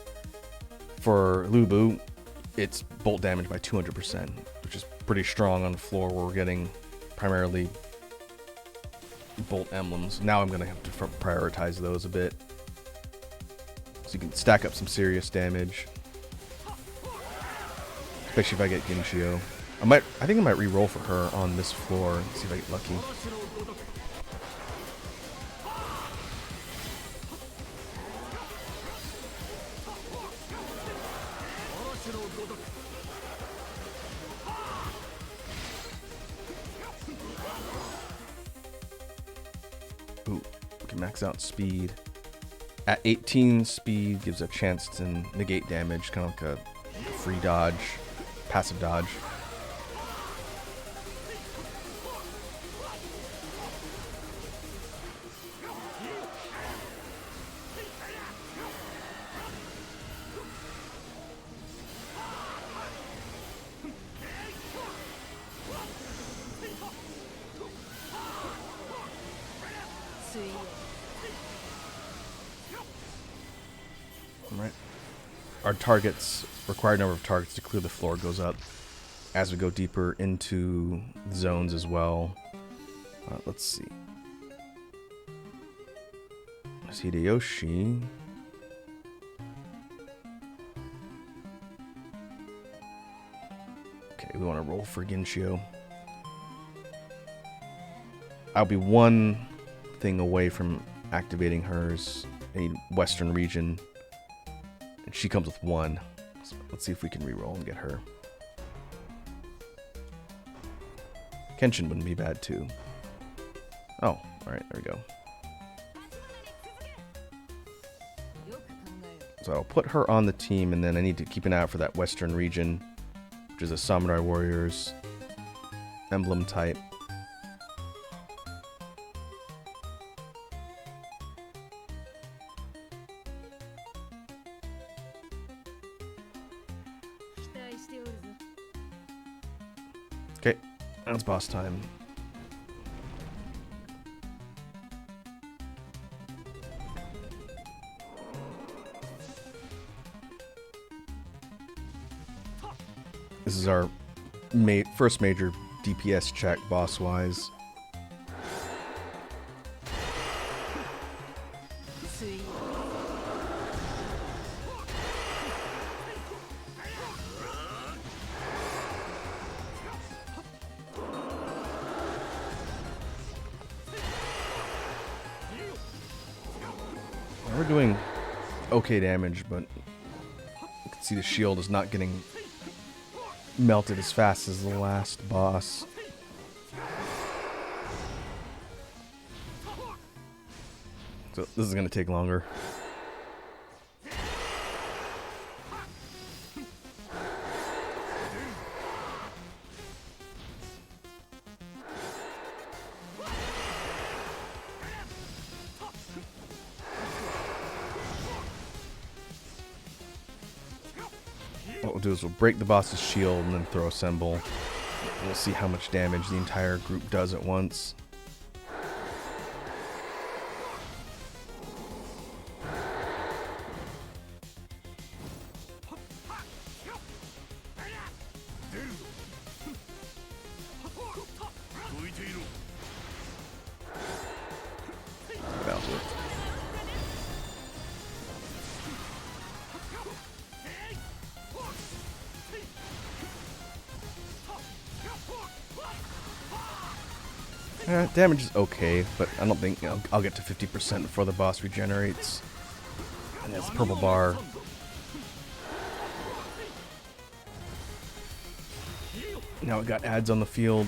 For Lubu, it's bolt damage by 200%, which is pretty strong on the floor where we're getting primarily bolt emblems. Now I'm going to have to prioritize those a bit. So you can stack up some serious damage. Especially if I get Ginshio. I think I might re-roll for her on this floor and see if I get lucky. Ooh, we can max out speed. At 18, speed gives a chance to negate damage, kind of like a free dodge, passive dodge. Right. Our targets, required number of targets to clear the floor goes up as we go deeper into the zones as well. Let's see. There's Hideyoshi. Okay, we want to roll for Ginshio. I'll be one thing away from activating hers. I need Western region. And she comes with 1. So let's see if we can reroll and get her. Kenshin wouldn't be bad too. Oh, alright, there we go. So I'll put her on the team, and then I need to keep an eye out for that Western region, which is a Samurai Warriors emblem type. Okay, that's boss time. This is our first major DPS check, boss-wise. We're doing okay damage, but you can see the shield is not getting melted as fast as the last boss. So this is going to take longer. do is we'll break the boss's shield and then throw Assemble. We'll see how much damage the entire group does at once. That'll do it. Damage is okay, but I don't think I'll get to 50% before the boss regenerates. And that's the purple bar. Now we got ads on the field.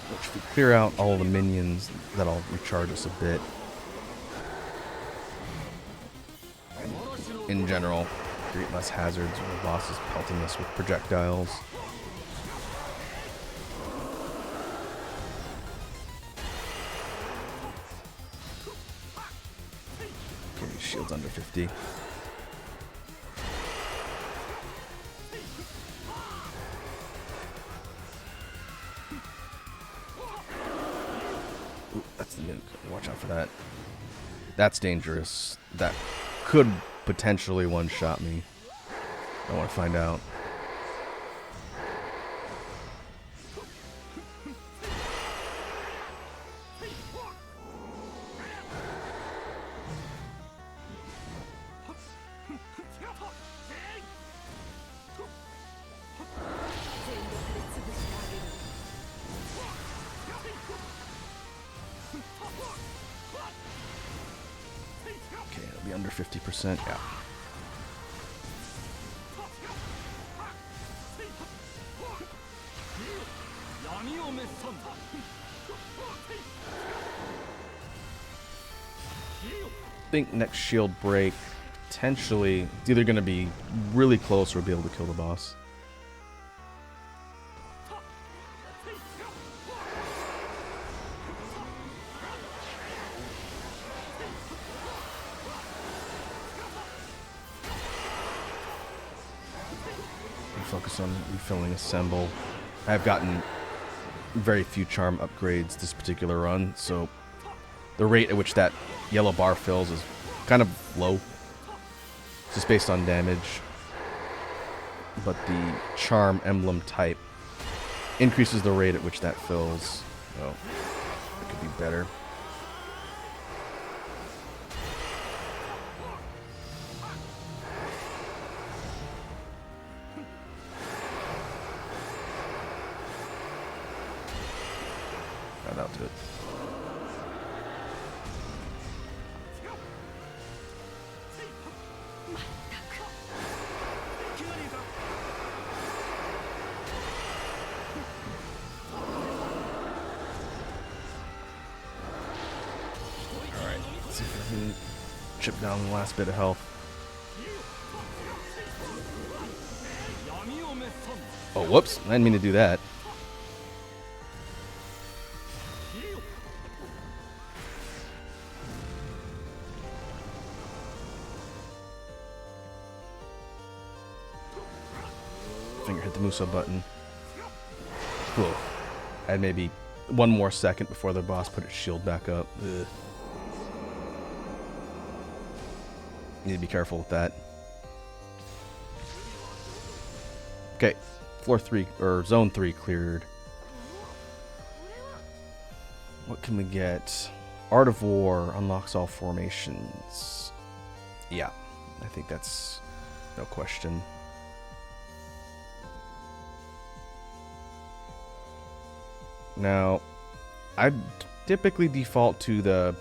Which, if we clear out all the minions, that'll recharge us a bit. In general, create less hazards when the boss is pelting us with projectiles. Okay, shield's under 50. Ooh, that's the nuke. Watch out for that. That's dangerous. That could potentially one-shot me. I want to find out. Okay, it'll be under 50%. Yeah. I think next shield break, potentially, it's either going to be really close or be able to kill the boss. Focus on refilling Assemble. I've gotten very few charm upgrades this particular run, so the rate at which that yellow bar fills is kind of low, just based on damage. But the charm emblem type increases the rate at which that fills, so it could be better. That'll do it. Alright, let's see if we can chip down the last bit of health. Oh, whoops. I didn't mean to do that. Finger hit the Muso button. Cool. I had maybe one more second before the boss put its shield back up. Ugh. Need to be careful with that. Okay, floor 3 or zone 3 cleared. What can we get? Art of War unlocks all formations. Yeah, I think that's no question. Now, I typically default to the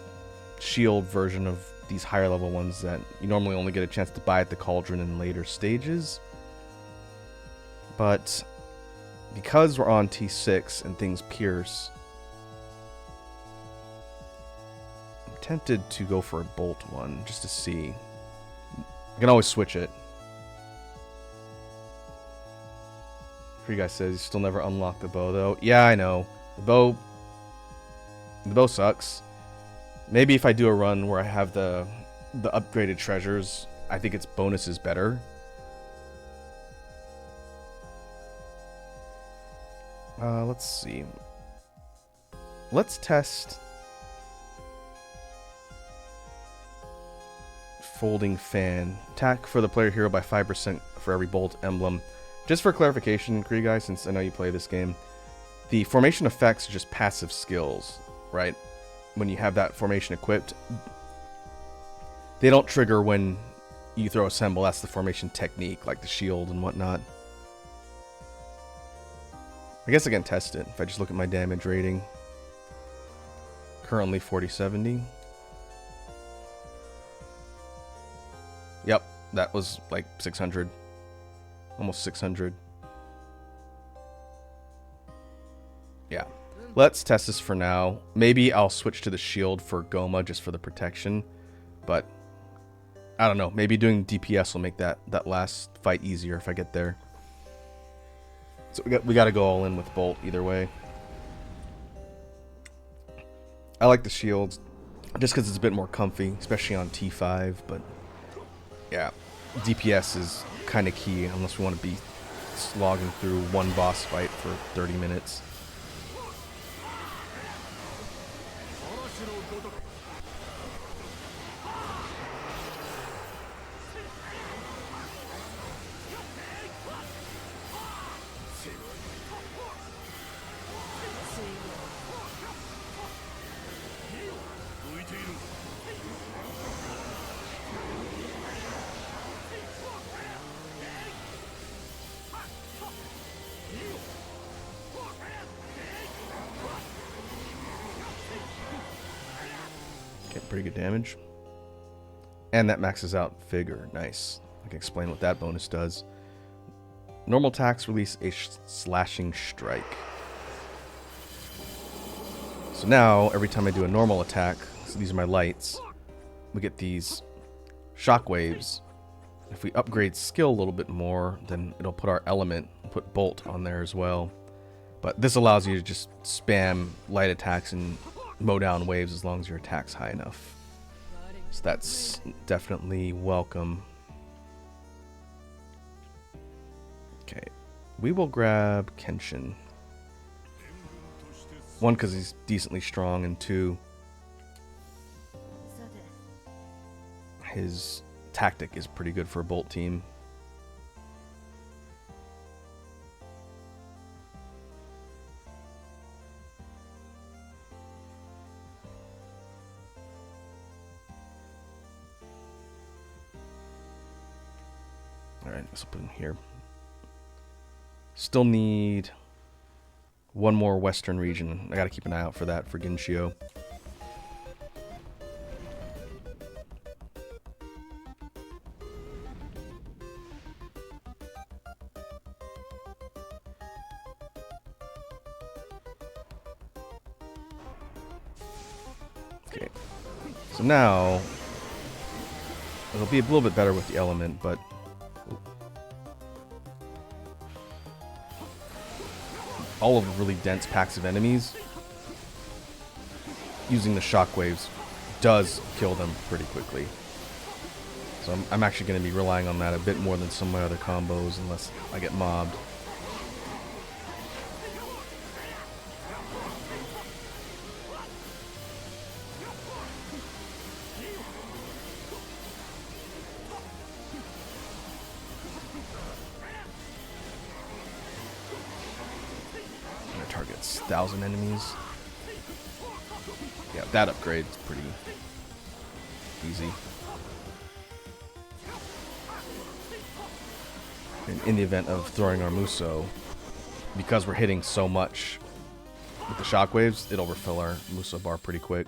shield version of these higher level ones that you normally only get a chance to buy at the Cauldron in later stages. But because we're on T6 and things pierce, I'm tempted to go for a bolt one just to see. I can always switch it. Free guy says you still never unlocked the bow though. Yeah, I know. The bow sucks. Maybe if I do a run where I have the upgraded treasures, I think its bonus is better. Let's see. Let's test folding fan. Attack for the player hero by 5% for every bolt emblem. Just for clarification, Kree guy, since I know you play this game, the formation effects are just passive skills, right? When you have that formation equipped, they don't trigger when you throw a symbol. That's the formation technique, like the shield and whatnot. I guess I can test it if I just look at my damage rating. Currently 4070. Yep, that was like 600. Almost 600. Yeah. Let's test this for now. Maybe I'll switch to the shield for Goma just for the protection. But I don't know. Maybe doing DPS will make that last fight easier if I get there. So we got to go all in with Bolt either way. I like the shields just because it's a bit more comfy, especially on T5. But yeah, DPS is kind of key unless we want to be slogging through one boss fight for 30 minutes. Pretty good damage. And that maxes out Figure. Nice. I can explain what that bonus does. Normal attacks release a slashing strike. So now, every time I do a normal attack, so these are my lights, we get these shockwaves. If we upgrade skill a little bit more, then it'll put our element, put Bolt on there as well. But this allows you to just spam light attacks and mow down waves as long as your attack's high enough. So that's definitely welcome. Okay, we will grab Kenshin. 1, because he's decently strong, and 2, his tactic is pretty good for a Bolt team. Alright, let's put him here. Still need one more Western region. I gotta keep an eye out for that for Ginshio. Okay, so now it'll be a little bit better with the element, but all of the really dense packs of enemies, using the shockwaves does kill them pretty quickly. So I'm actually going to be relying on that a bit more than some of my other combos unless I get mobbed. Targets 1,000 enemies. Yeah, that upgrade's pretty easy. And in the event of throwing our Muso, because we're hitting so much with the shockwaves, it'll refill our Muso bar pretty quick.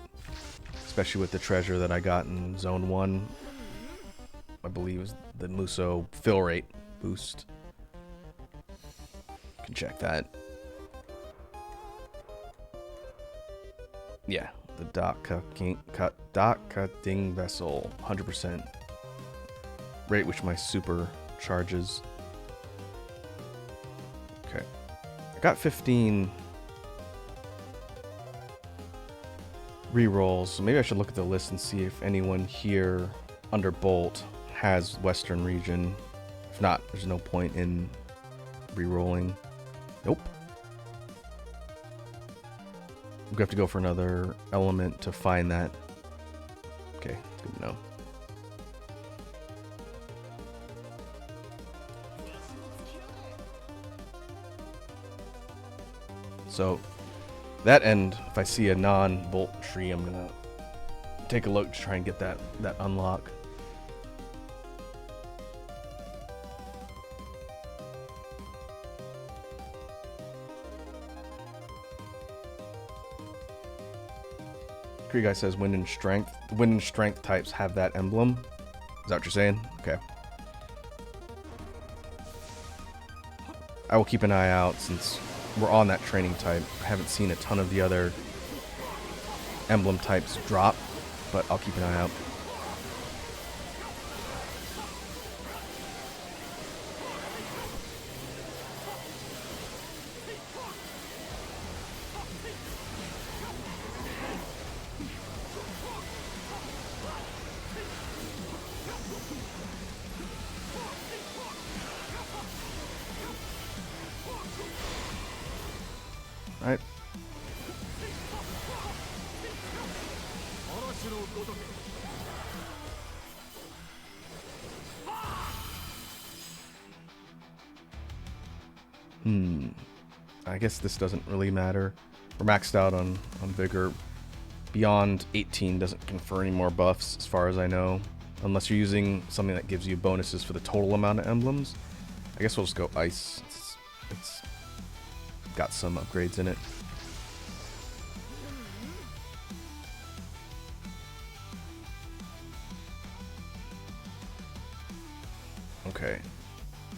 Especially with the treasure that I got in Zone 1. I believe is the Muso fill rate boost. You can check that. Yeah, the dot cutting vessel, 100% rate which my super charges. Okay. Got 15 rerolls, so maybe I should look at the list and see if anyone here under Bolt has Western region. If not, there's no point in rerolling. Nope. We have to go for another element to find that. Okay, good to know. So that end, if I see a non-bolt tree, I'm gonna take a look to try and get that unlock. Kree guy says wind and strength. The wind and strength types have that emblem. Is that what you're saying? Okay. I will keep an eye out since we're on that training type. I haven't seen a ton of the other emblem types drop, but I'll keep an eye out. Alright. I guess this doesn't really matter. We're maxed out on Vigor. Beyond 18 doesn't confer any more buffs, as far as I know. Unless you're using something that gives you bonuses for the total amount of emblems. I guess we'll just go Ice. It's got some upgrades in it. Okay.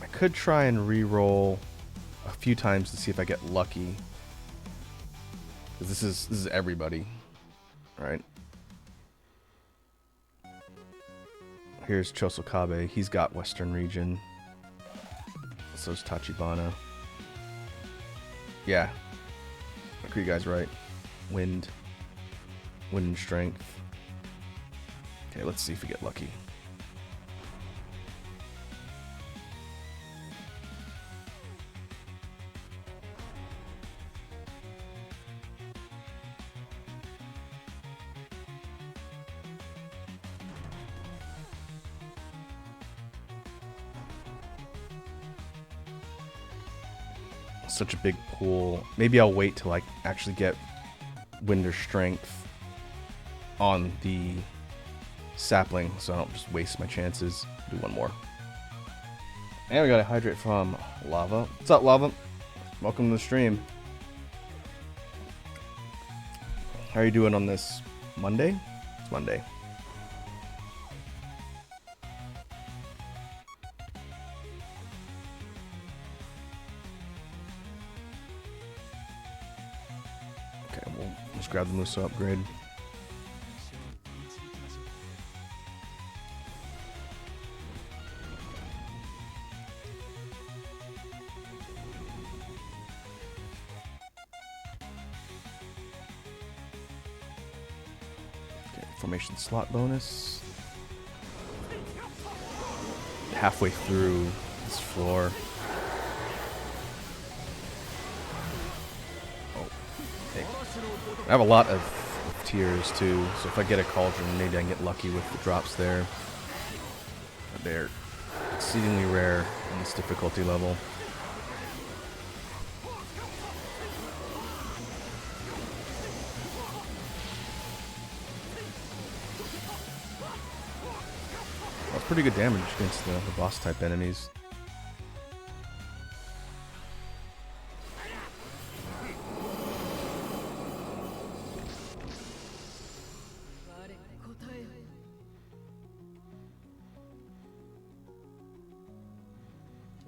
I could try and re-roll a few times to see if I get lucky. Because this is everybody. Right? Here's Chosokabe. He's got Western region. So's Tachibana. Yeah. You guys right. Wind and strength. Okay, let's see if we get lucky. Such a big pool. Maybe I'll wait till I actually get wind or strength on the sapling so I don't just waste my chances. Do one more. And we got a hydrate from Lava. What's up, Lava? Welcome to the stream. How are you doing on this Monday? It's Monday. Grab the Musa upgrade. Okay, formation slot bonus. Halfway through this floor. I have a lot of tiers too, so if I get a cauldron, maybe I can get lucky with the drops there. But they're exceedingly rare on this difficulty level. That's pretty good damage against the boss type enemies.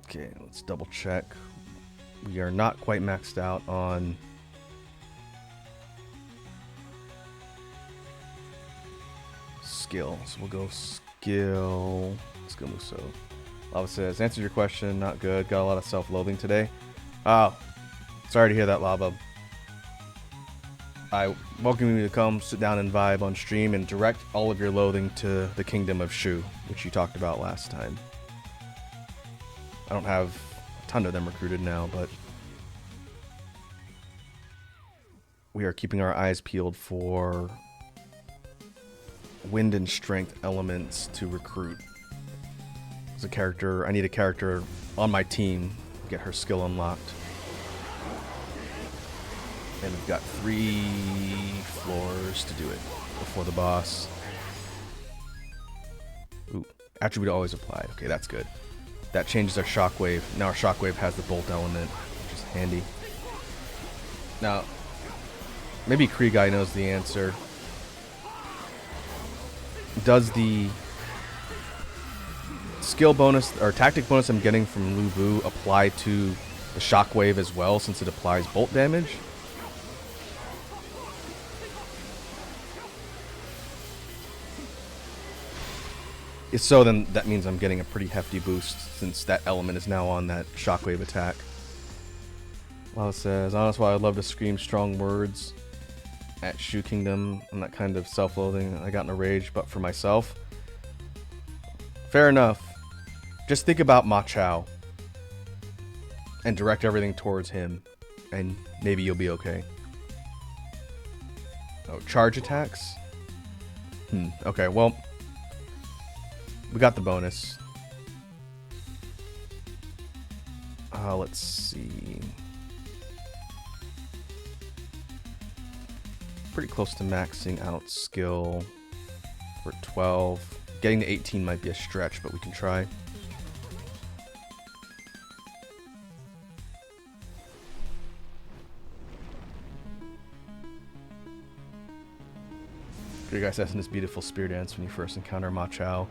Okay, let's double check. We are not quite maxed out on skill. So we'll go skill. Let's go Muso. Lava says, answered your question, not good. Got a lot of self-loathing today. Oh, Sorry to hear that, Lava. I welcome you to come sit down and vibe on stream and direct all of your loathing to the Kingdom of Shu, which you talked about last time. I don't have a ton of them recruited now, but we are keeping our eyes peeled for wind and strength elements to recruit. As a character, I need a character on my team to get her skill unlocked. And we've got 3 floors to do it before the boss. Ooh, attribute always apply. Okay, that's good. That changes our shockwave. Now our shockwave has the bolt element, which is handy. Now, maybe Kree guy knows the answer. Does the skill bonus or tactic bonus I'm getting from Lu Bu apply to the shockwave as well, since it applies bolt damage? If so, then that means I'm getting a pretty hefty boost, since that element is now on that shockwave attack. Lala says, honestly, I'd love to scream strong words at Shu Kingdom and that kind of self-loathing. I got in a rage, but for myself. Fair enough. Just think about Ma Chao and direct everything towards him, and maybe you'll be okay. Oh, charge attacks? Okay, well, we got the bonus. Let's see. Pretty close to maxing out skill for 12. Getting to 18 might be a stretch, but we can try. You guys in this beautiful spear dance when you first encounter Ma Chao.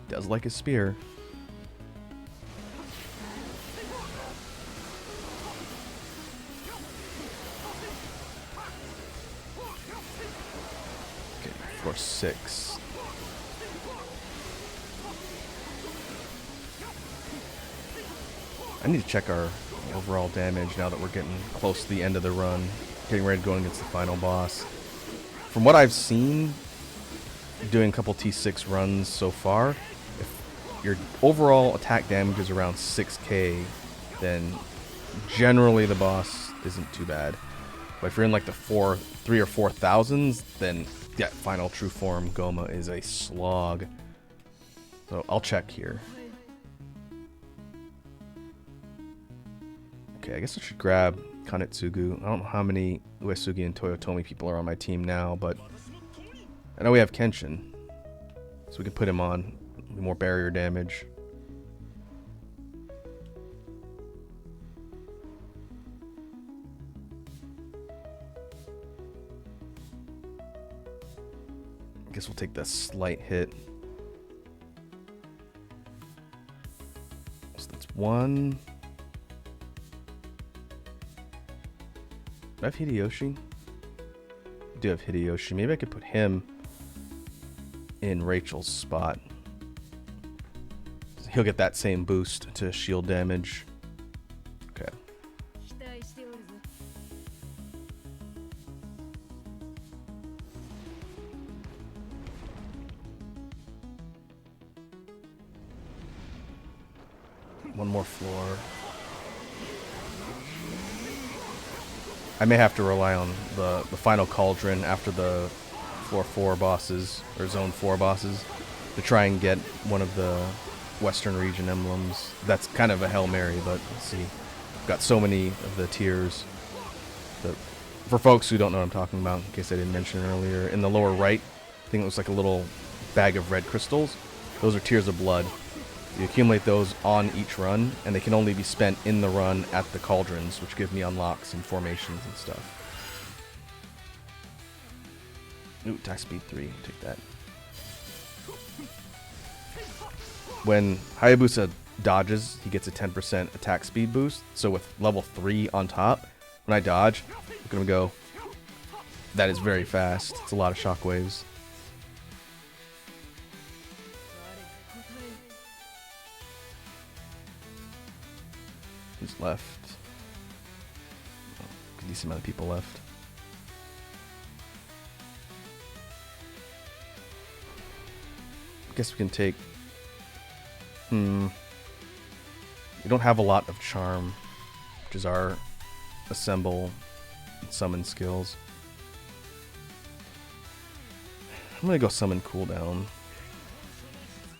Does like his spear. Okay, for 6. I need to check our overall damage now that we're getting close to the end of the run. Getting ready to go against the final boss. From what I've seen, doing a couple T6 runs so far, if your overall attack damage is around 6k, then generally the boss isn't too bad. But if you're in like the 3 or 4 thousands, then yeah, final true form Goma is a slog. So I'll check here. Okay, I guess I should grab Kanetsugu. I don't know how many Uesugi and Toyotomi people are on my team now, but I know we have Kenshin, so we can put him on more barrier damage. I guess we'll take the slight hit. So that's 1. Do I have Hideyoshi? I do have Hideyoshi. Maybe I could put him in Rachel's spot. He'll get that same boost to shield damage. Okay. One more floor. I may have to rely on the final cauldron after the floor 4 bosses, or zone 4 bosses, to try and get one of the Western region emblems. That's kind of a Hail Mary, but let's see. I've got so many of the tiers. For folks who don't know what I'm talking about, in case I didn't mention earlier, in the lower right, I think it looks like a little bag of red crystals. Those are tears of blood. You accumulate those on each run, and they can only be spent in the run at the cauldrons, which give me unlocks and formations and stuff. Ooh, attack speed 3. Take that. When Hayabusa dodges, he gets a 10% attack speed boost. So with level 3 on top, when I dodge, look at him go. That is very fast. It's a lot of shockwaves. Who's left? Oh, a decent amount of people left. Guess we can take... We don't have a lot of charm, which is our assemble and summon skills. I'm gonna go summon cooldown.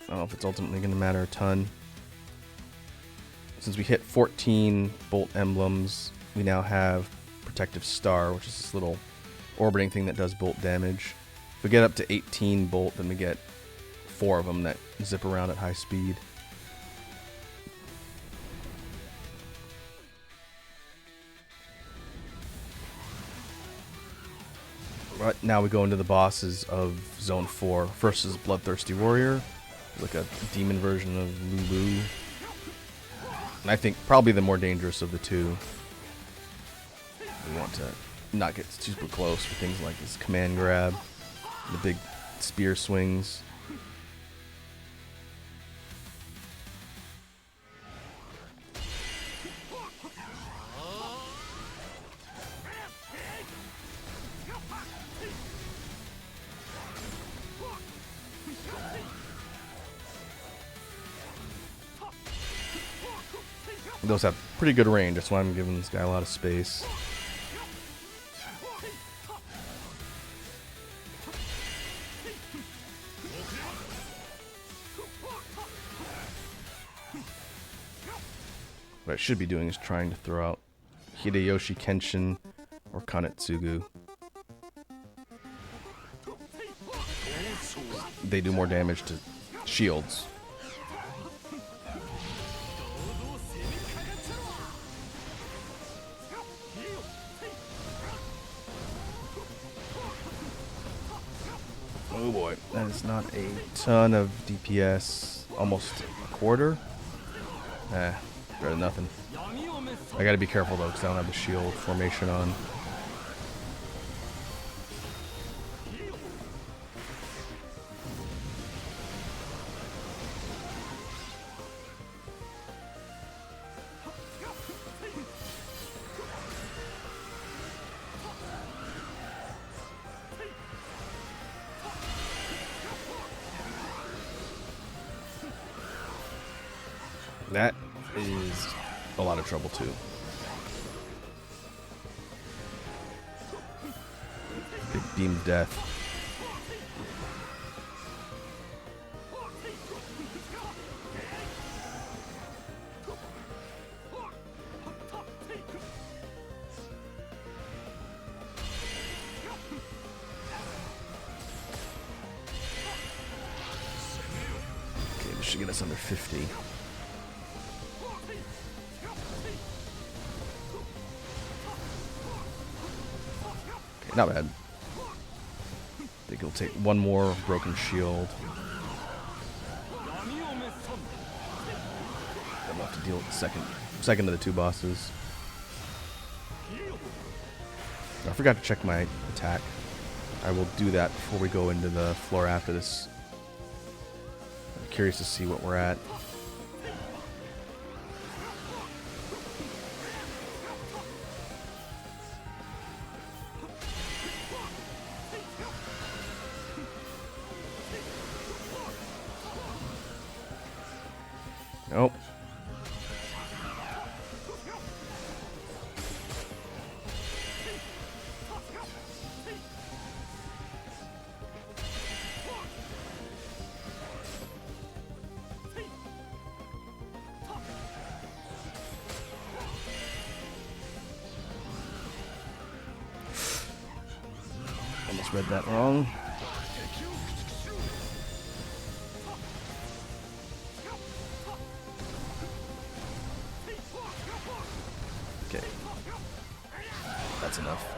I don't know if it's ultimately gonna matter a ton. Since we hit 14 bolt emblems, we now have Protective Star, which is this little orbiting thing that does bolt damage. If we get up to 18 bolt, then we get 4 of them that zip around at high speed. Right, now we go into the bosses of Zone 4. First is Bloodthirsty Warrior, like a demon version of Lulu. And I think probably the more dangerous of the two. We want to not get super close with things like his command grab, the big spear swings. Those have pretty good range, that's why I'm giving this guy a lot of space. What I should be doing is trying to throw out Hideyoshi Kenshin or Kanetsugu. They do more damage to shields. Oh boy, that is not a ton of DPS. Almost a quarter? Better than nothing. I gotta be careful though, because I don't have the shield formation on. That is a lot of trouble too. Big beam of death. Okay, this should get us under 50. Not bad. I think he'll take one more broken shield. Then we'll have to deal with the second of the two bosses. I forgot to check my attack. I will do that before we go into the floor after this. I'm curious to see what we're at. Nope. Almost read that wrong. Okay. That's enough.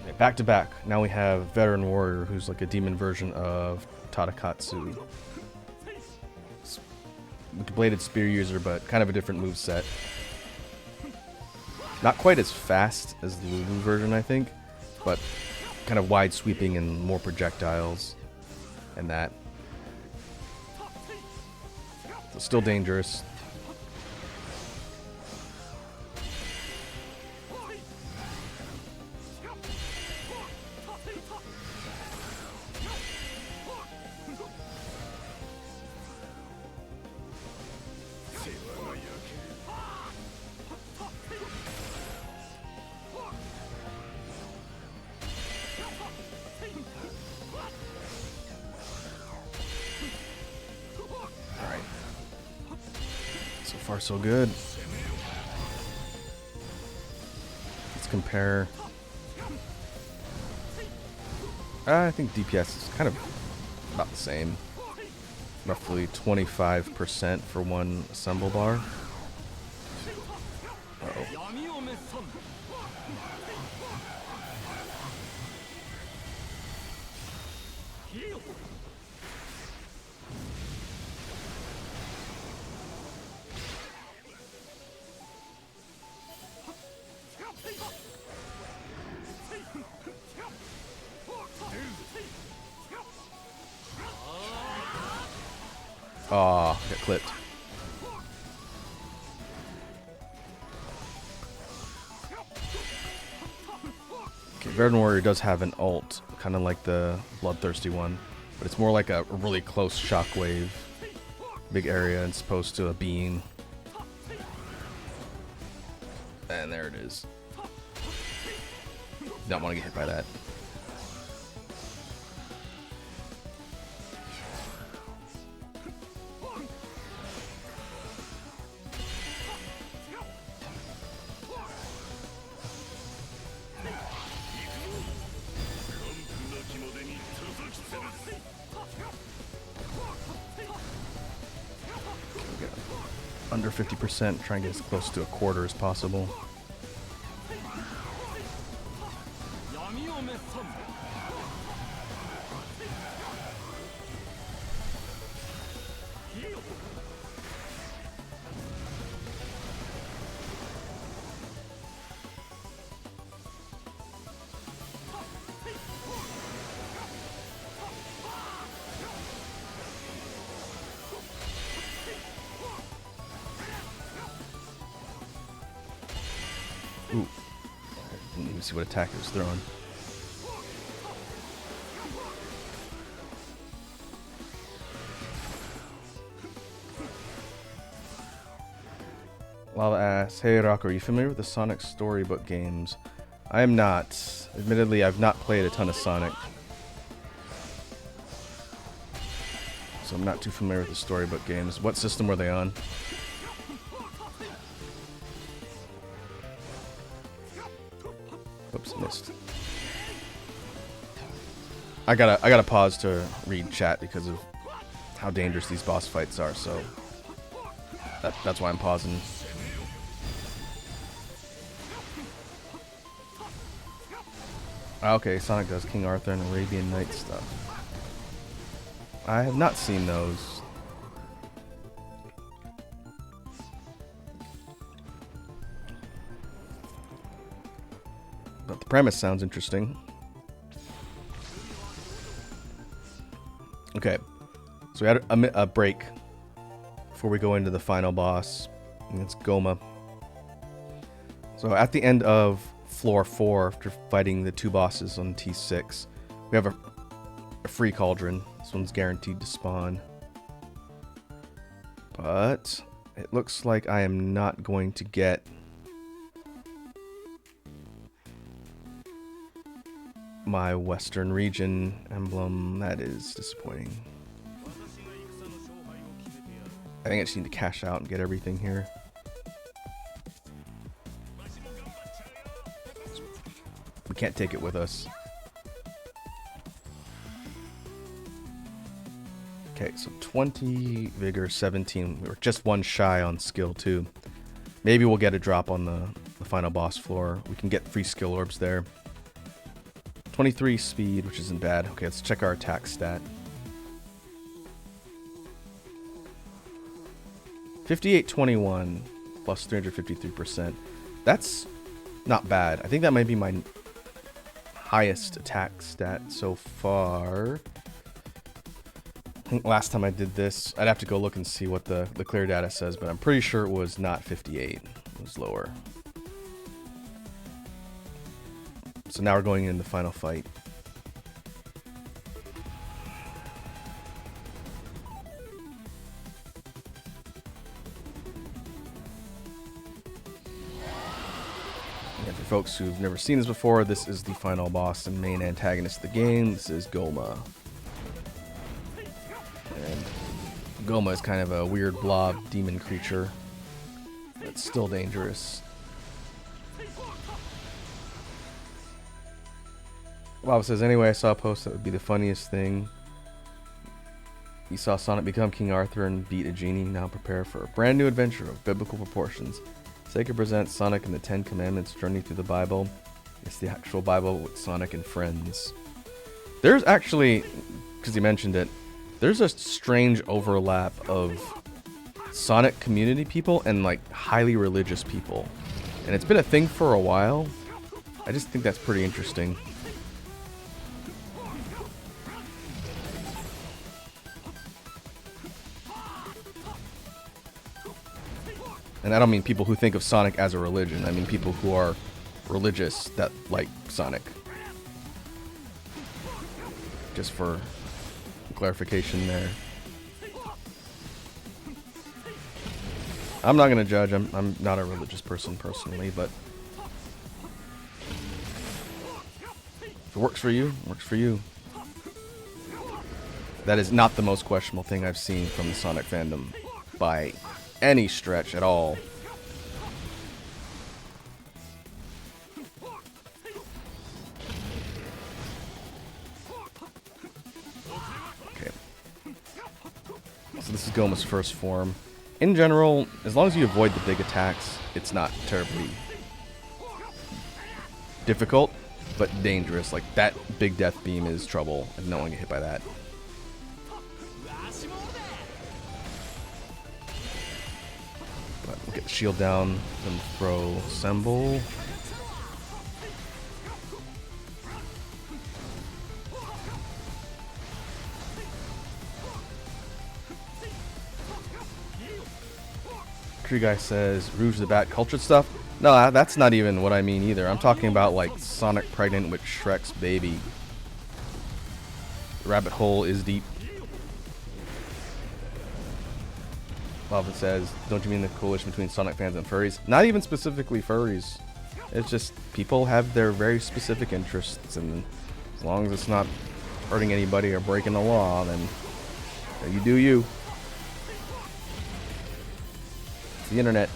Okay, back to back. Now we have Veteran Warrior, who's like a demon version of Tadakatsu. Bladed spear user, but kind of a different move set. Not quite as fast as the Lulu version, I think, but kind of wide sweeping and more projectiles and that. So still dangerous. So far, so good. Let's compare. I think DPS is kind of about the same. Roughly 25% for one assemble bar. Uh-oh. Aw, got clipped. Okay, Verdant Warrior does have an ult, kind of like the Bloodthirsty one, but it's more like a really close shockwave. Big area and opposed to a beam. And there it is. Don't want to get hit by that. Under 50%, try and get as close to a quarter as possible. Ooh. Didn't even see what attack it was throwing. Lava asks, hey Rock, are you familiar with the Sonic storybook games? I am not. Admittedly, I've not played a ton of Sonic. So I'm not too familiar with the storybook games. What system were they on? Oops, missed. I gotta pause to read chat because of how dangerous these boss fights are, so that's why I'm pausing. Okay, Sonic does King Arthur and Arabian Nights stuff. I have not seen those. But the premise sounds interesting. Okay, so we had a break before we go into the final boss, and it's Goma. So at the end of floor 4, after fighting the 2 bosses on T6, we have a free cauldron. This one's guaranteed to spawn. But it looks like I am not going to get my Western region emblem. That is disappointing. I think I just need to cash out and get everything here. We can't take it with us. Okay, so 20 vigor, 17. We were just 1 shy on skill 2. Maybe we'll get a drop on the final boss floor. We can get free skill orbs there. 23 speed, which isn't bad. Okay, let's check our attack stat. 5821 plus 353%. That's not bad. I think that might be my highest attack stat so far. I think last time I did this, I'd have to go look and see what the clear data says, but I'm pretty sure it was not 58. It was lower. So now we're going into the final fight. And for folks who've never seen this before, this is the final boss and main antagonist of the game. This is Goma. And Goma is kind of a weird blob demon creature. It's still dangerous. Bob says, anyway, I saw a post that would be the funniest thing. You saw Sonic become King Arthur and beat a genie. Now prepare for a brand new adventure of biblical proportions. Sega presents Sonic and the Ten Commandments Journey Through the Bible. It's the actual Bible with Sonic and friends. There's actually, because you mentioned it, there's a strange overlap of Sonic community people and like highly religious people. And it's been a thing for a while. I just think that's pretty interesting. And I don't mean people who think of Sonic as a religion. I mean people who are religious that like Sonic. Just for clarification there. I'm not going to judge. I'm not a religious person personally, but if it works for you, it works for you. That is not the most questionable thing I've seen from the Sonic fandom by any stretch at all. Okay. So this is Goma's first form. In general, as long as you avoid the big attacks, it's not terribly difficult, but dangerous. Like, that big death beam is trouble. I don't want to get hit by that. But we'll get the shield down, then throw Assemble. Tree Guy says, Rouge the Bat cultured stuff. No, that's not even what I mean either. I'm talking about like Sonic pregnant with Shrek's baby. The rabbit hole is deep. Lava says, don't you mean the coalition between Sonic fans and furries? Not even specifically furries. It's just people have their very specific interests, and as long as it's not hurting anybody or breaking the law, then you do you. It's the internet.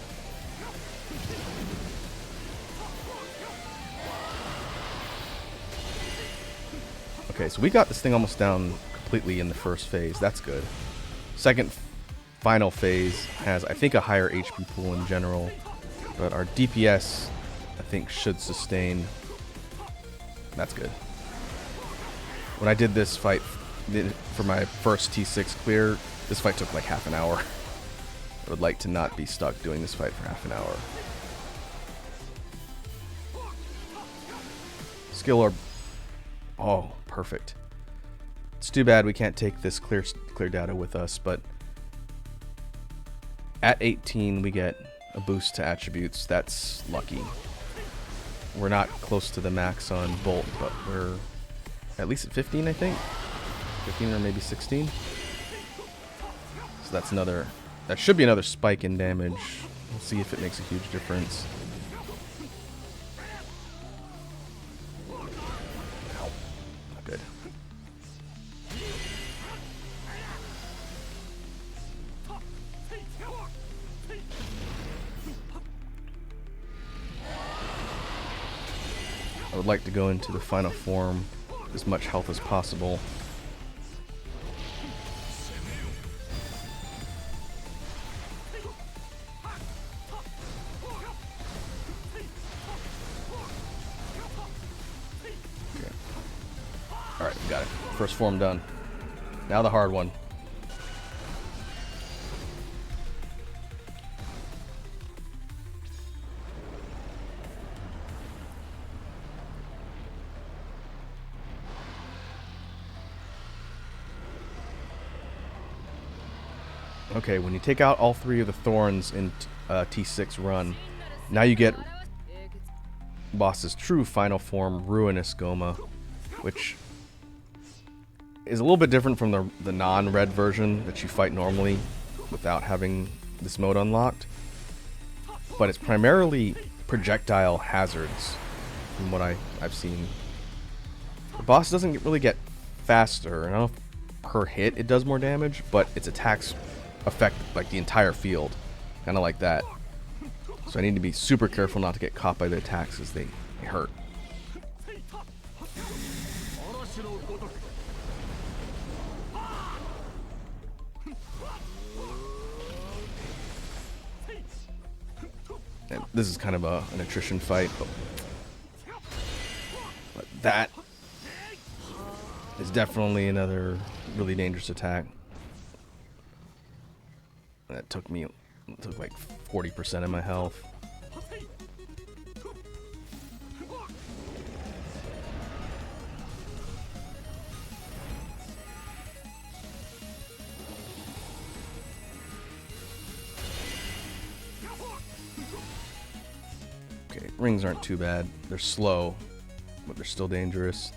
Okay, so we got this thing almost down completely in the first phase. That's good. Second final phase has, I think, a higher HP pool in general, but our DPS, I think, should sustain. That's good. When I did this fight for my first T6 clear, this fight took like half an hour. I would like to not be stuck doing this fight for half an hour. Skill orb. Oh, perfect. It's too bad we can't take this clear data with us, but at 18 we get a boost to attributes. That's lucky. We're not close to the max on Bolt, but we're at least at 15, I think. 15 or maybe 16. So that's another... That should be another spike in damage. We'll see if it makes a huge difference. Good. I would like to go into the final form with as much health as possible. Alright, we got it. First form done. Now the hard one. Okay, when you take out all three of the thorns in T6 run, now you get boss's true final form, Ruinous Goma, which is a little bit different from the non-red version that you fight normally without having this mode unlocked. But it's primarily projectile hazards from what I've seen. The boss doesn't really get faster. I don't know if per hit it does more damage, but its attacks affect like the entire field. Kind of like that. So I need to be super careful not to get caught by the attacks as they hurt. And this is kind of an attrition fight, but that is definitely another really dangerous attack. That took like 40% of my health. Okay, rings aren't too bad. They're slow, but they're still dangerous.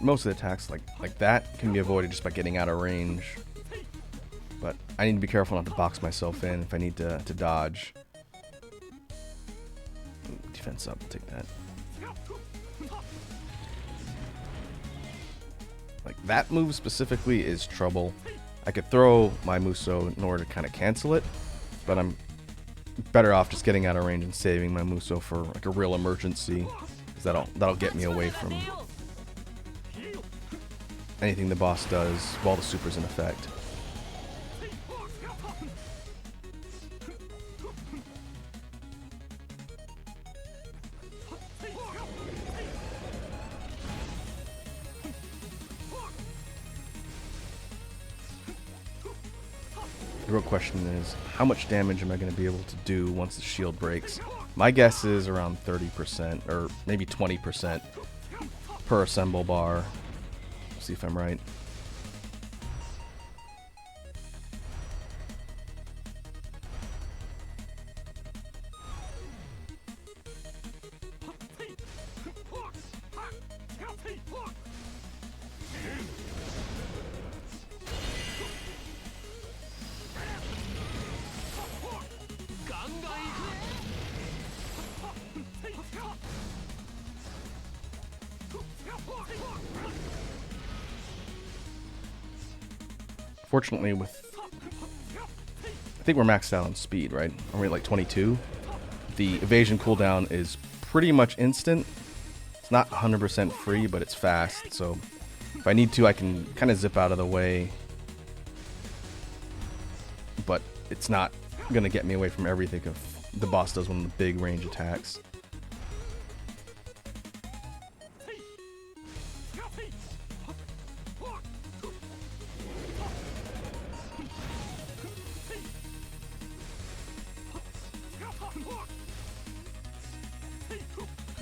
Most of the attacks like that can be avoided just by getting out of range. But I need to be careful not to box myself in if I need to dodge. Defense up, take that. Like that move specifically is trouble. I could throw my Muso in order to kind of cancel it, but I'm better off just getting out of range and saving my Muso for like a real emergency, because that'll get me away from anything the boss does while the super's in effect. The real question is, how much damage am I going to be able to do once the shield breaks? My guess is around 30%, or maybe 20% per assemble bar. See if I'm right. Fortunately, I think we're maxed out on speed, right? Are we at like 22? The evasion cooldown is pretty much instant. It's not 100% free, but it's fast. So if I need to, I can kind of zip out of the way. But it's not going to get me away from everything if the boss does one of the big range attacks.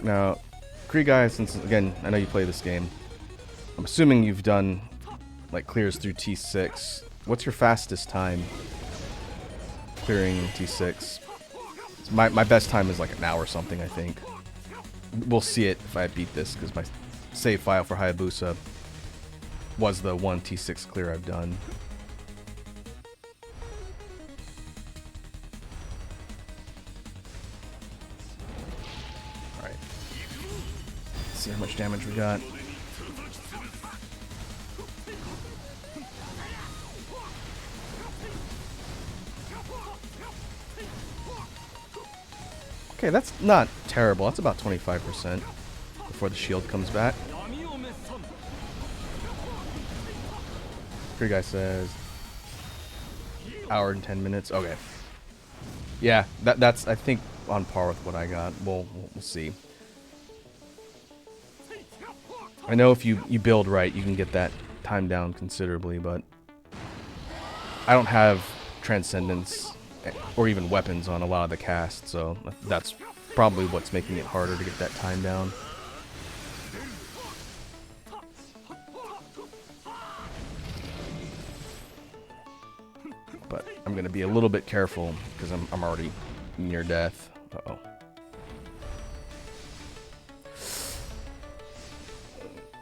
Now, Krieg, since again, I know you play this game, I'm assuming you've done like clears through T6. What's your fastest time clearing T6? My best time is like an hour or something, I think. We'll see it if I beat this, because my save file for Hayabusa was the one T6 clear I've done. Alright. Let's see how much damage we got. Okay, that's not terrible. That's about 25% before the shield comes back. Free guy says hour and 10 minutes. Okay. Yeah, that's I think on par with what I got. We'll see. I know if you build right, you can get that time down considerably, but I don't have Transcendence or even weapons on a lot of the cast, so that's probably what's making it harder to get that time down. But I'm gonna be a little bit careful because I'm already near death. Uh-oh.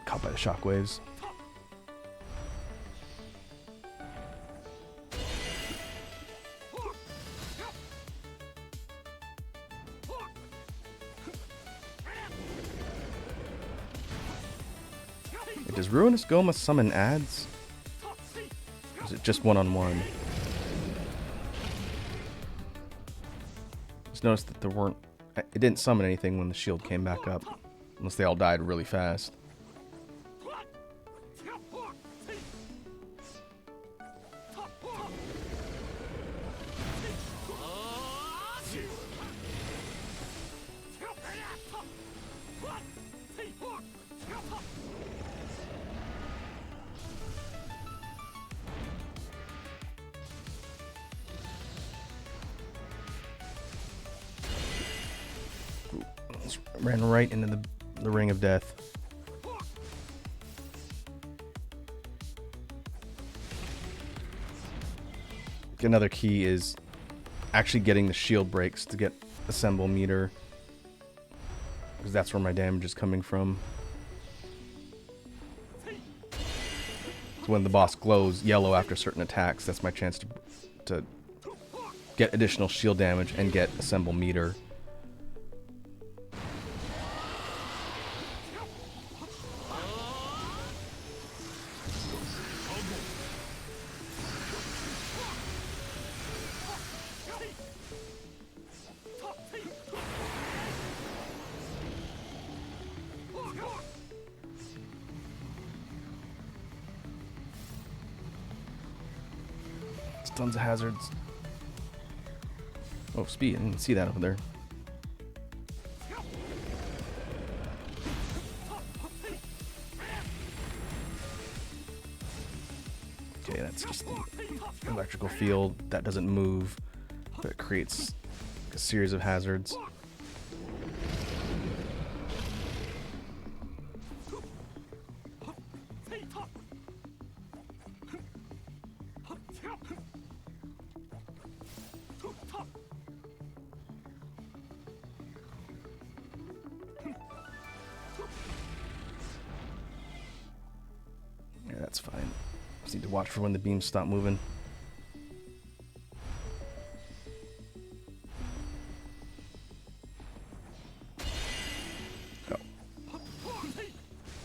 Caught by the shockwaves. Does Ruinous Goma summon ads? Or is it just one-on-one? Just noticed that there weren't... It didn't summon anything when the shield came back up. Unless they all died really fast. Ran right into the ring of death. Another key is actually getting the shield breaks to get assemble meter, because that's where my damage is coming from. So when the boss glows yellow after certain attacks, that's my chance to get additional shield damage and get assemble meter. Tons of hazards. Oh, speed. I didn't see that over there. Okay, that's just the electrical field. That doesn't move, but it creates a series of hazards. That's fine. Just need to watch for when the beams stop moving. Oh.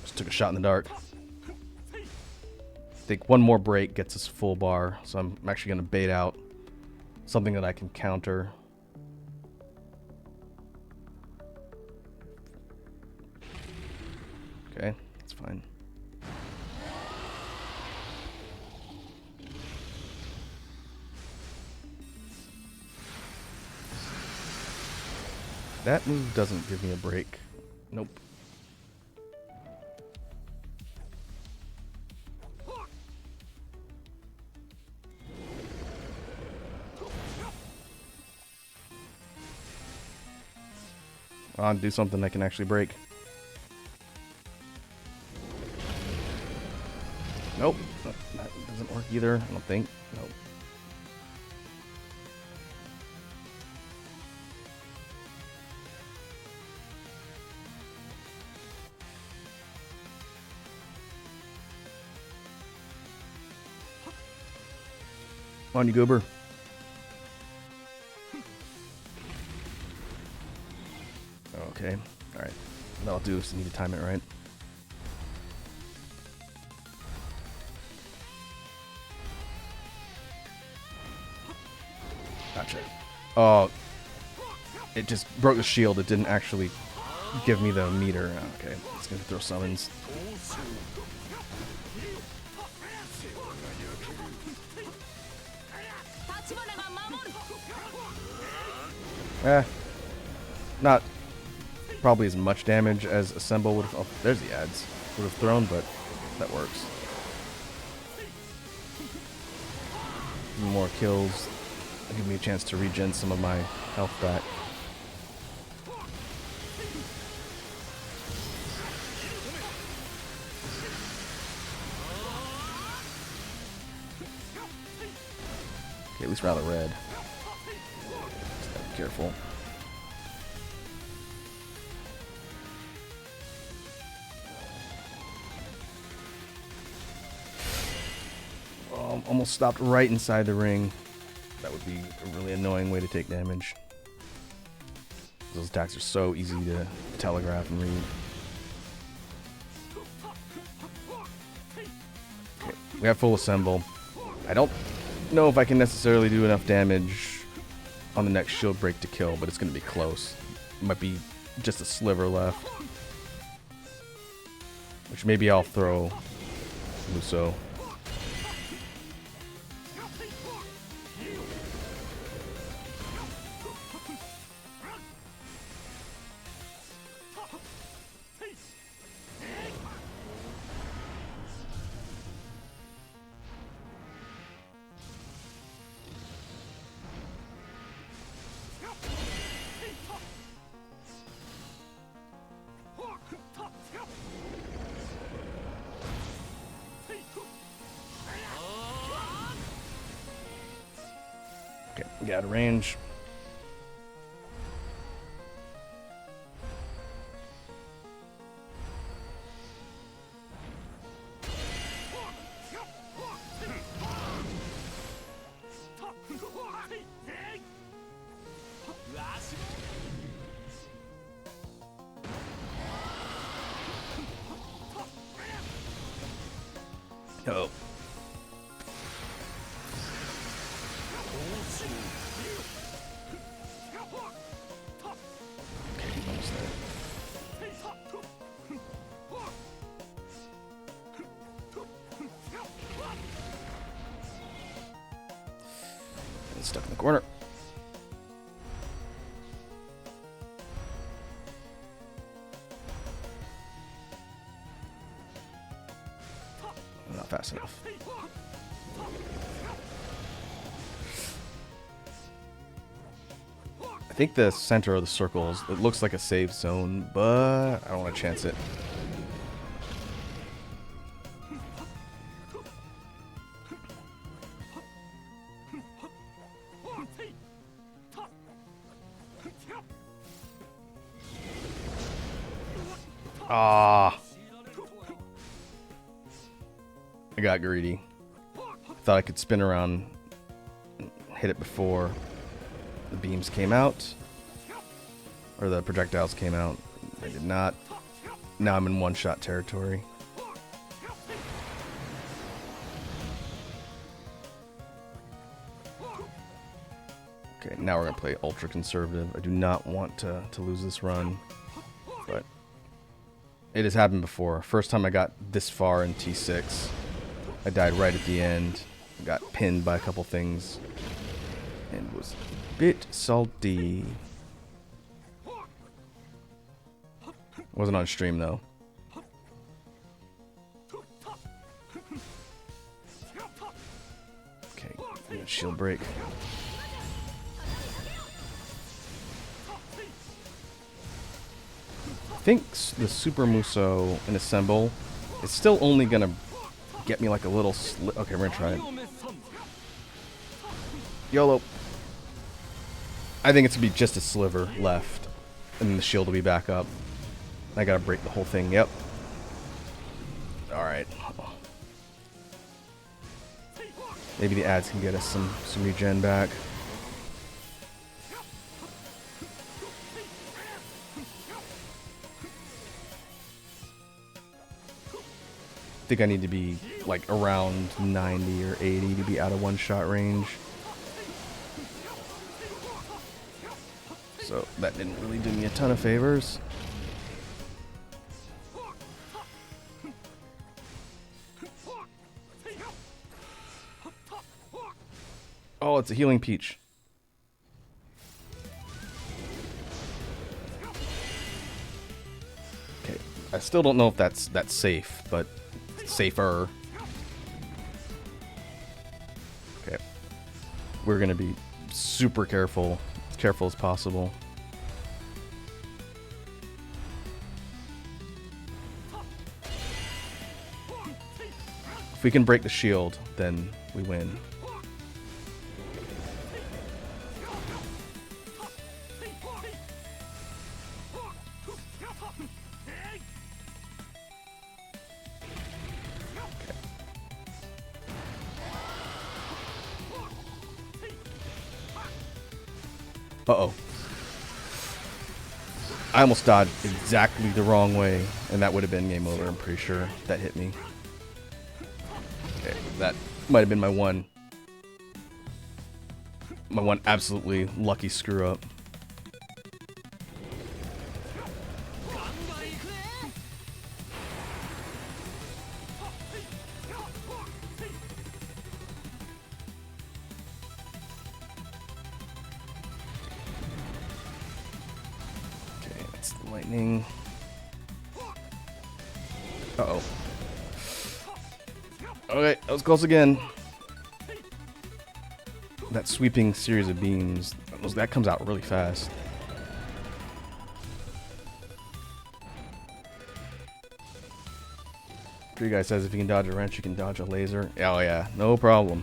Just took a shot in the dark. I think one more break gets us full bar, so I'm actually going to bait out something that I can counter. Okay, that's fine. That move doesn't give me a break. Nope. I'll do something I can actually break. Nope. That doesn't work either, I don't think. Nope. Come on, you goober. Okay, alright. That'll do, so you need to time it right. Gotcha. Oh, it just broke the shield. It didn't actually give me the meter. Okay, it's gonna throw summons. Not probably as much damage as Assemble would have. Oh, there's the ads. Would have thrown, but that works. More kills. Give me a chance to regen some of my health back. Okay, at least we're out of red. Just gotta be careful. Oh, almost stopped right inside the ring. That would be a really annoying way to take damage. Those attacks are so easy to telegraph and read. We have full assemble. I don't know if I can necessarily do enough damage on the next shield break to kill, but it's going to be close. Might be just a sliver left. Which maybe I'll throw Muso. Okay, get out of range. Oh. Okay, almost there. And stuck in the corner. Not fast enough. I think the center of the circles, it looks like a safe zone, but I don't want to chance it. Ah. I got greedy. Thought I could spin around and hit it before the beams came out. Or the projectiles came out. They did not. Now I'm in one-shot territory. Okay, now we're going to play ultra conservative. I do not want to lose this run. But it has happened before. First time I got this far in T6. I died right at the end. Got pinned by a couple things. And was a bit salty. Wasn't on stream though. Okay, shield break. I think the Super Muso and Assemble is still only gonna get me like a little okay, we're gonna try it. YOLO. I think it's gonna be just a sliver left. And then the shield will be back up. I gotta break the whole thing, yep. Alright. Maybe the ads can get us some regen back. I think I need to be like around 90 or 80 to be out of one-shot range. So that didn't really do me a ton of favors. Oh, it's a healing peach. Okay, I still don't know if that's safe, but safer. Okay, we're gonna be super careful, as careful as possible. If we can break the shield, then we win. Uh-oh. I almost dodged exactly the wrong way, and that would have been game over, I'm pretty sure. That hit me. Okay. That might have been my one absolutely lucky screw up. Okay, that's the lightning. Uh-oh. Okay, that was close again. That sweeping series of beams, that comes out really fast. Tree guy says if you can dodge a wrench, you can dodge a laser. Oh yeah, no problem.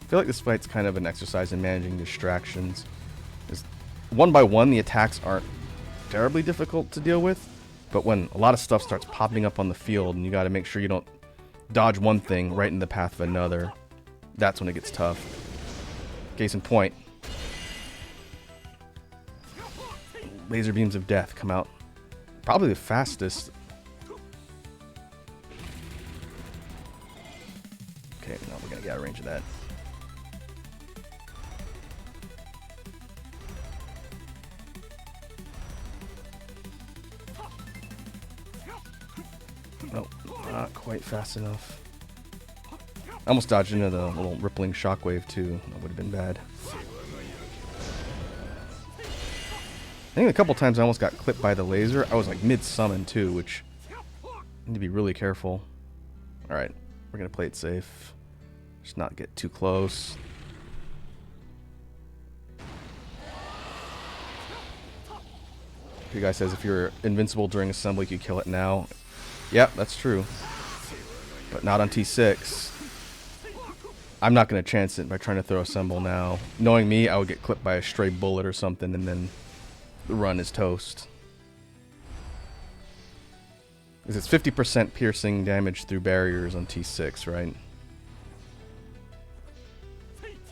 I feel like this fight's kind of an exercise in managing distractions. One by one, the attacks aren't terribly difficult to deal with, but when a lot of stuff starts popping up on the field and you got to make sure you don't dodge one thing right in the path of another, that's when it gets tough. Case in point, laser beams of death come out probably the fastest. Okay, no, we're gonna get out of range of that. Nope, not quite fast enough. I almost dodged into the little rippling shockwave too. That would have been bad. I think a couple times I almost got clipped by the laser. I was like mid-summon too, which I need to be really careful. Alright, we're gonna play it safe. Just not get too close. The guy says if you're invincible during assembly, you kill it now. Yep, that's true. But not on T6. I'm not going to chance it by trying to throw assemble now. Knowing me, I would get clipped by a stray bullet or something, and then the run is toast. Because it's 50% piercing damage through barriers on T6, right?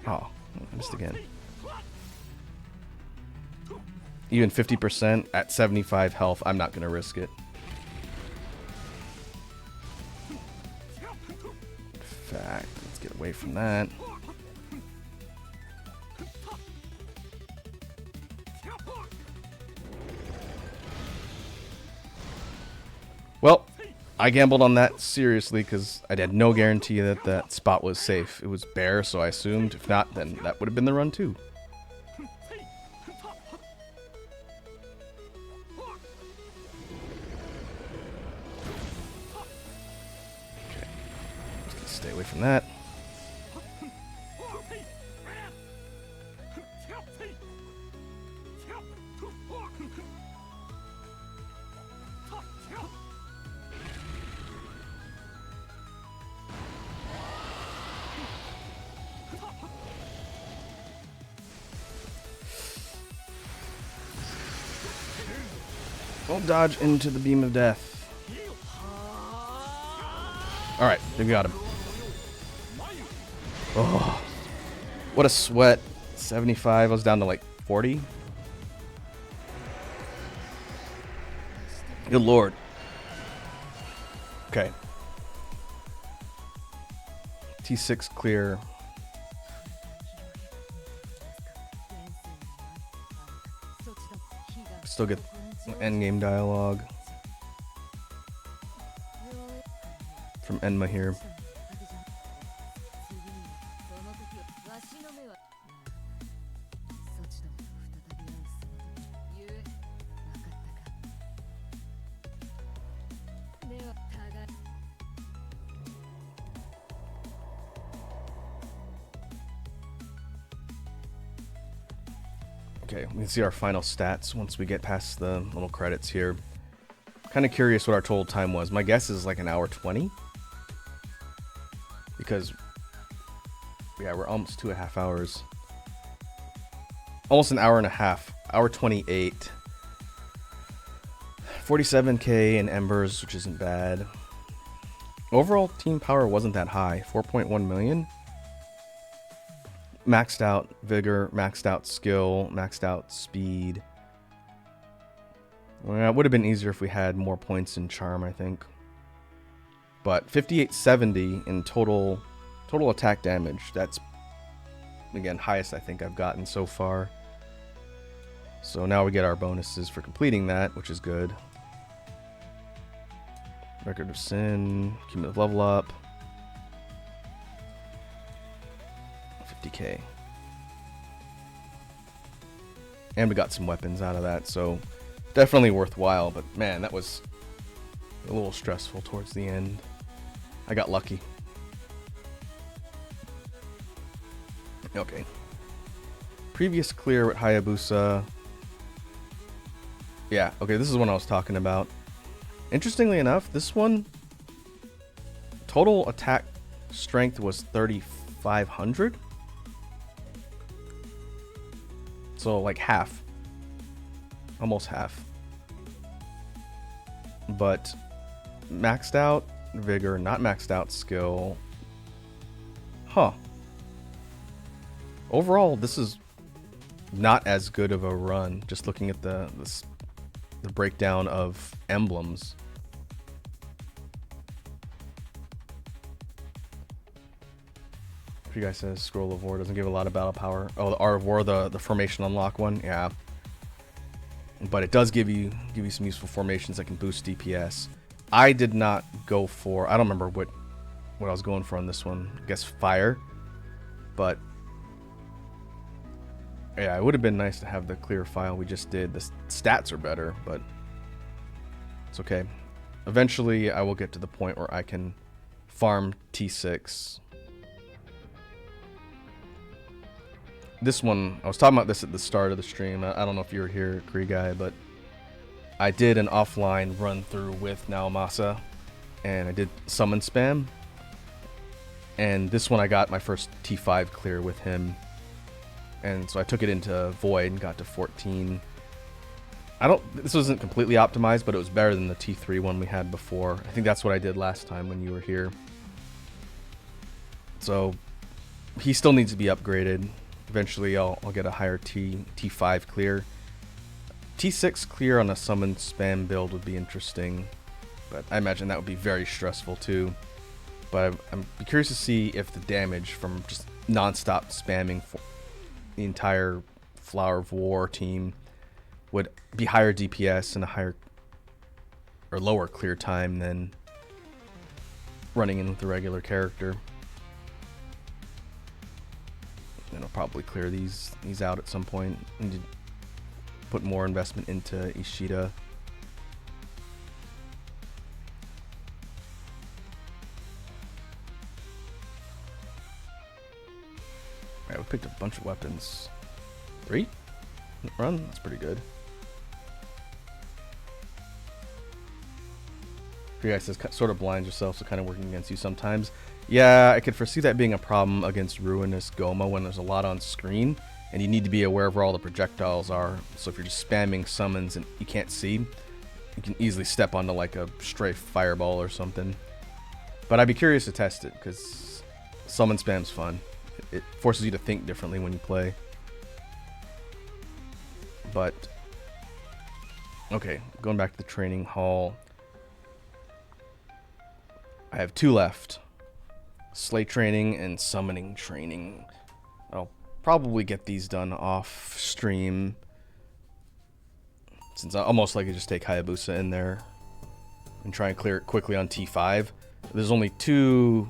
Oh, I missed again. Even 50% at 75 health, I'm not going to risk it. In fact, let's get away from that. Well, I gambled on that seriously because I had no guarantee that that spot was safe. It was bare, so I assumed. If not, then that would have been the run too. Okay, let's stay away from that. Don't dodge into the beam of death. Alright, we got him. Oh, what a sweat. 75, I was down to like 40. Good lord. Okay. T6 clear. Still get endgame dialogue from Enma here. Okay, we can see our final stats once we get past the little credits here. Kind of curious what our total time was. My guess is like an hour 20. Because, yeah, we're almost 2.5 hours. Almost an hour and a half. Hour 28. 47k in embers, which isn't bad. Overall team power wasn't that high. 4.1 million. maxed out vigor, maxed out skill, maxed out speed. Well, it would have been easier if we had more points in charm, I think. But 5870 in total attack damage. That's, again, highest I think I've gotten so far. So now we get our bonuses for completing that, which is good. Record of Sin, cumulative level up. 50k. And we got some weapons out of that, so definitely worthwhile. But man, that was a little stressful towards the end. I got lucky. Okay. Previous clear with Hayabusa. Yeah, okay, this is one I was talking about. Interestingly enough, this one, total attack strength was 3,500. So like half. Almost half. But maxed out vigor, not maxed out skill. Huh. Overall, this is not as good of a run. Just looking at the breakdown of emblems. You guys says Scroll of War doesn't give a lot of battle power. Oh, the Art of War, the formation unlock one, yeah. But it does give you some useful formations that can boost DPS. I did not go for, I don't remember what I was going for on this one. I guess fire. But yeah, it would have been nice to have the clear file we just did. The stats are better, but it's okay. Eventually, I will get to the point where I can farm T6. This one, I was talking about this at the start of the stream. I don't know if you were here, Kree Guy, but I did an offline run through with Naomasa, and I did summon spam. And this one I got my first T5 clear with him. And so I took it into Void and got to 14. This wasn't completely optimized, but it was better than the T3 one we had before. I think that's what I did last time when you were here. So he still needs to be upgraded. Eventually I'll get a higher T5 clear. T6 clear on a summon spam build would be interesting, but I imagine that would be very stressful too. But I'm curious to see if the damage from just non-stop spamming for the entire Flower of War team would be higher DPS and a higher or lower clear time than running in with a regular character. And I'll probably clear these out at some point. Need to put more investment into Ishida. Alright, we picked a bunch of weapons. 3? Run? That's pretty good. You guys says sort of blinds yourself, so kind of working against you sometimes. Yeah, I could foresee that being a problem against Ruinous Goma when there's a lot on screen, and you need to be aware of where all the projectiles are. So if you're just spamming summons and you can't see, you can easily step onto like a stray fireball or something. But I'd be curious to test it, because summon spam's fun. It forces you to think differently when you play. But, okay, going back to the training hall. I have 2 left. Slay training and summoning training. I'll probably get these done off stream, since I almost like to just take Hayabusa in there and try and clear it quickly on T5. There's only two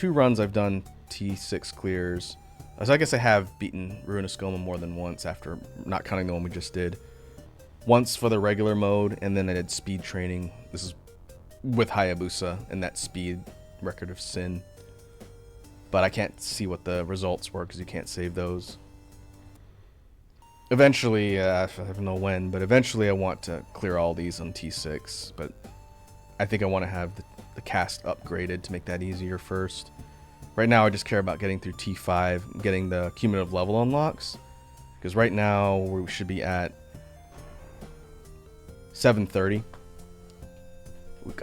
runs I've done T6 clears. So I guess I have beaten Ruinous Goma more than once, after not counting the one we just did. Once for the regular mode, and then I did speed training. This is with Hayabusa and that speed Record of Sin. But I can't see what the results were because you can't save those. Eventually, I don't know when, but eventually I want to clear all these on T6. But I think I want to have the cast upgraded to make that easier first. Right now I just care about getting through T5, getting the cumulative level unlocks. Because right now we should be at 730.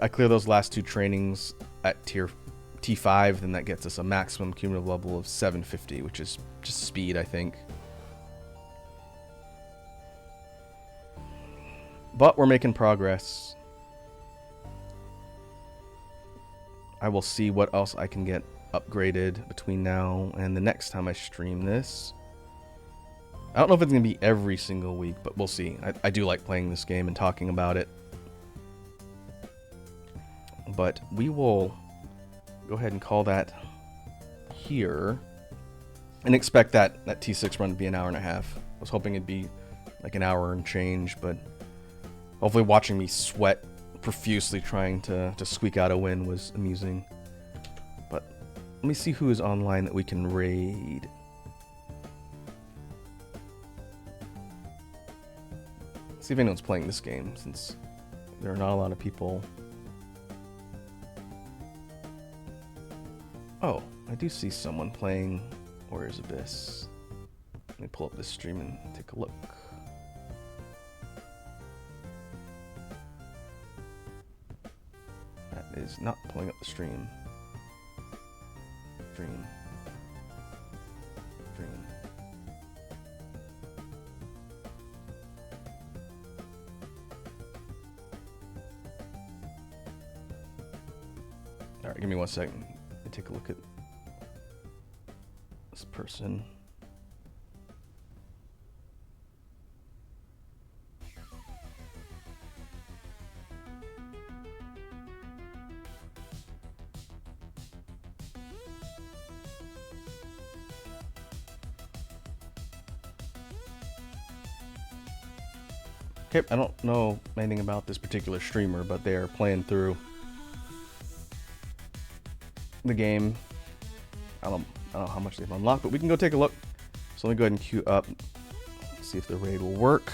I clear those last 2 trainings at tier T5, then that gets us a maximum cumulative level of 750, which is just speed, I think. But we're making progress. I will see what else I can get upgraded between now and the next time I stream this. I don't know if it's going to be every single week, but we'll see. I do like playing this game and talking about it. But we will go ahead and call that here. And expect that T6 run to be an hour and a half. I was hoping it'd be like an hour and change, but hopefully watching me sweat profusely trying to squeak out a win was amusing. But let me see who is online that we can raid. See if anyone's playing this game, since there are not a lot of people. Oh, I do see someone playing Warriors Abyss. Let me pull up this stream and take a look. That is not pulling up the stream. Stream. Alright, give me 1 second. Let me take a look at this person. Okay, I don't know anything about this particular streamer, but they're playing through the game. I don't know how much they've unlocked, but we can go take a look. So let me go ahead and queue up, see if the raid will work.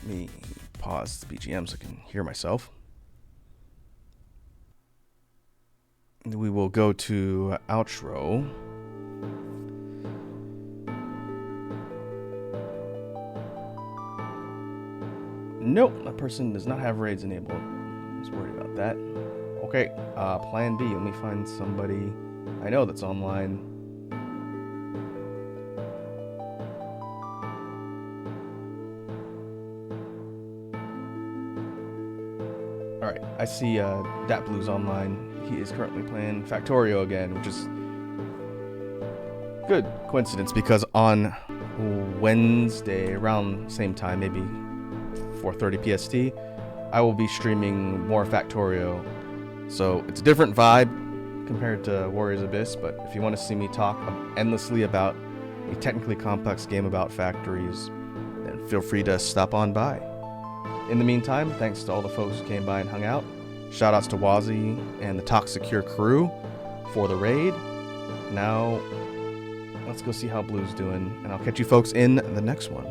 Let me pause the BGM so I can hear myself. And we will go to outro. Nope, that person does not have raids enabled. I was worried about that. Okay, plan B. Let me find somebody I know that's online. Alright, I see Dat Blue's online. He is currently playing Factorio again, which is good coincidence because on Wednesday, around the same time, maybe 4:30 PST, I will be streaming more Factorio. So it's a different vibe compared to Warriors Abyss, but if you want to see me talk endlessly about a technically complex game about factories, then feel free to stop on by. In the meantime, thanks to all the folks who came by and hung out. Shoutouts to Wazzy and the Toxicure crew for the raid. Now, let's go see how Blue's doing, and I'll catch you folks in the next one.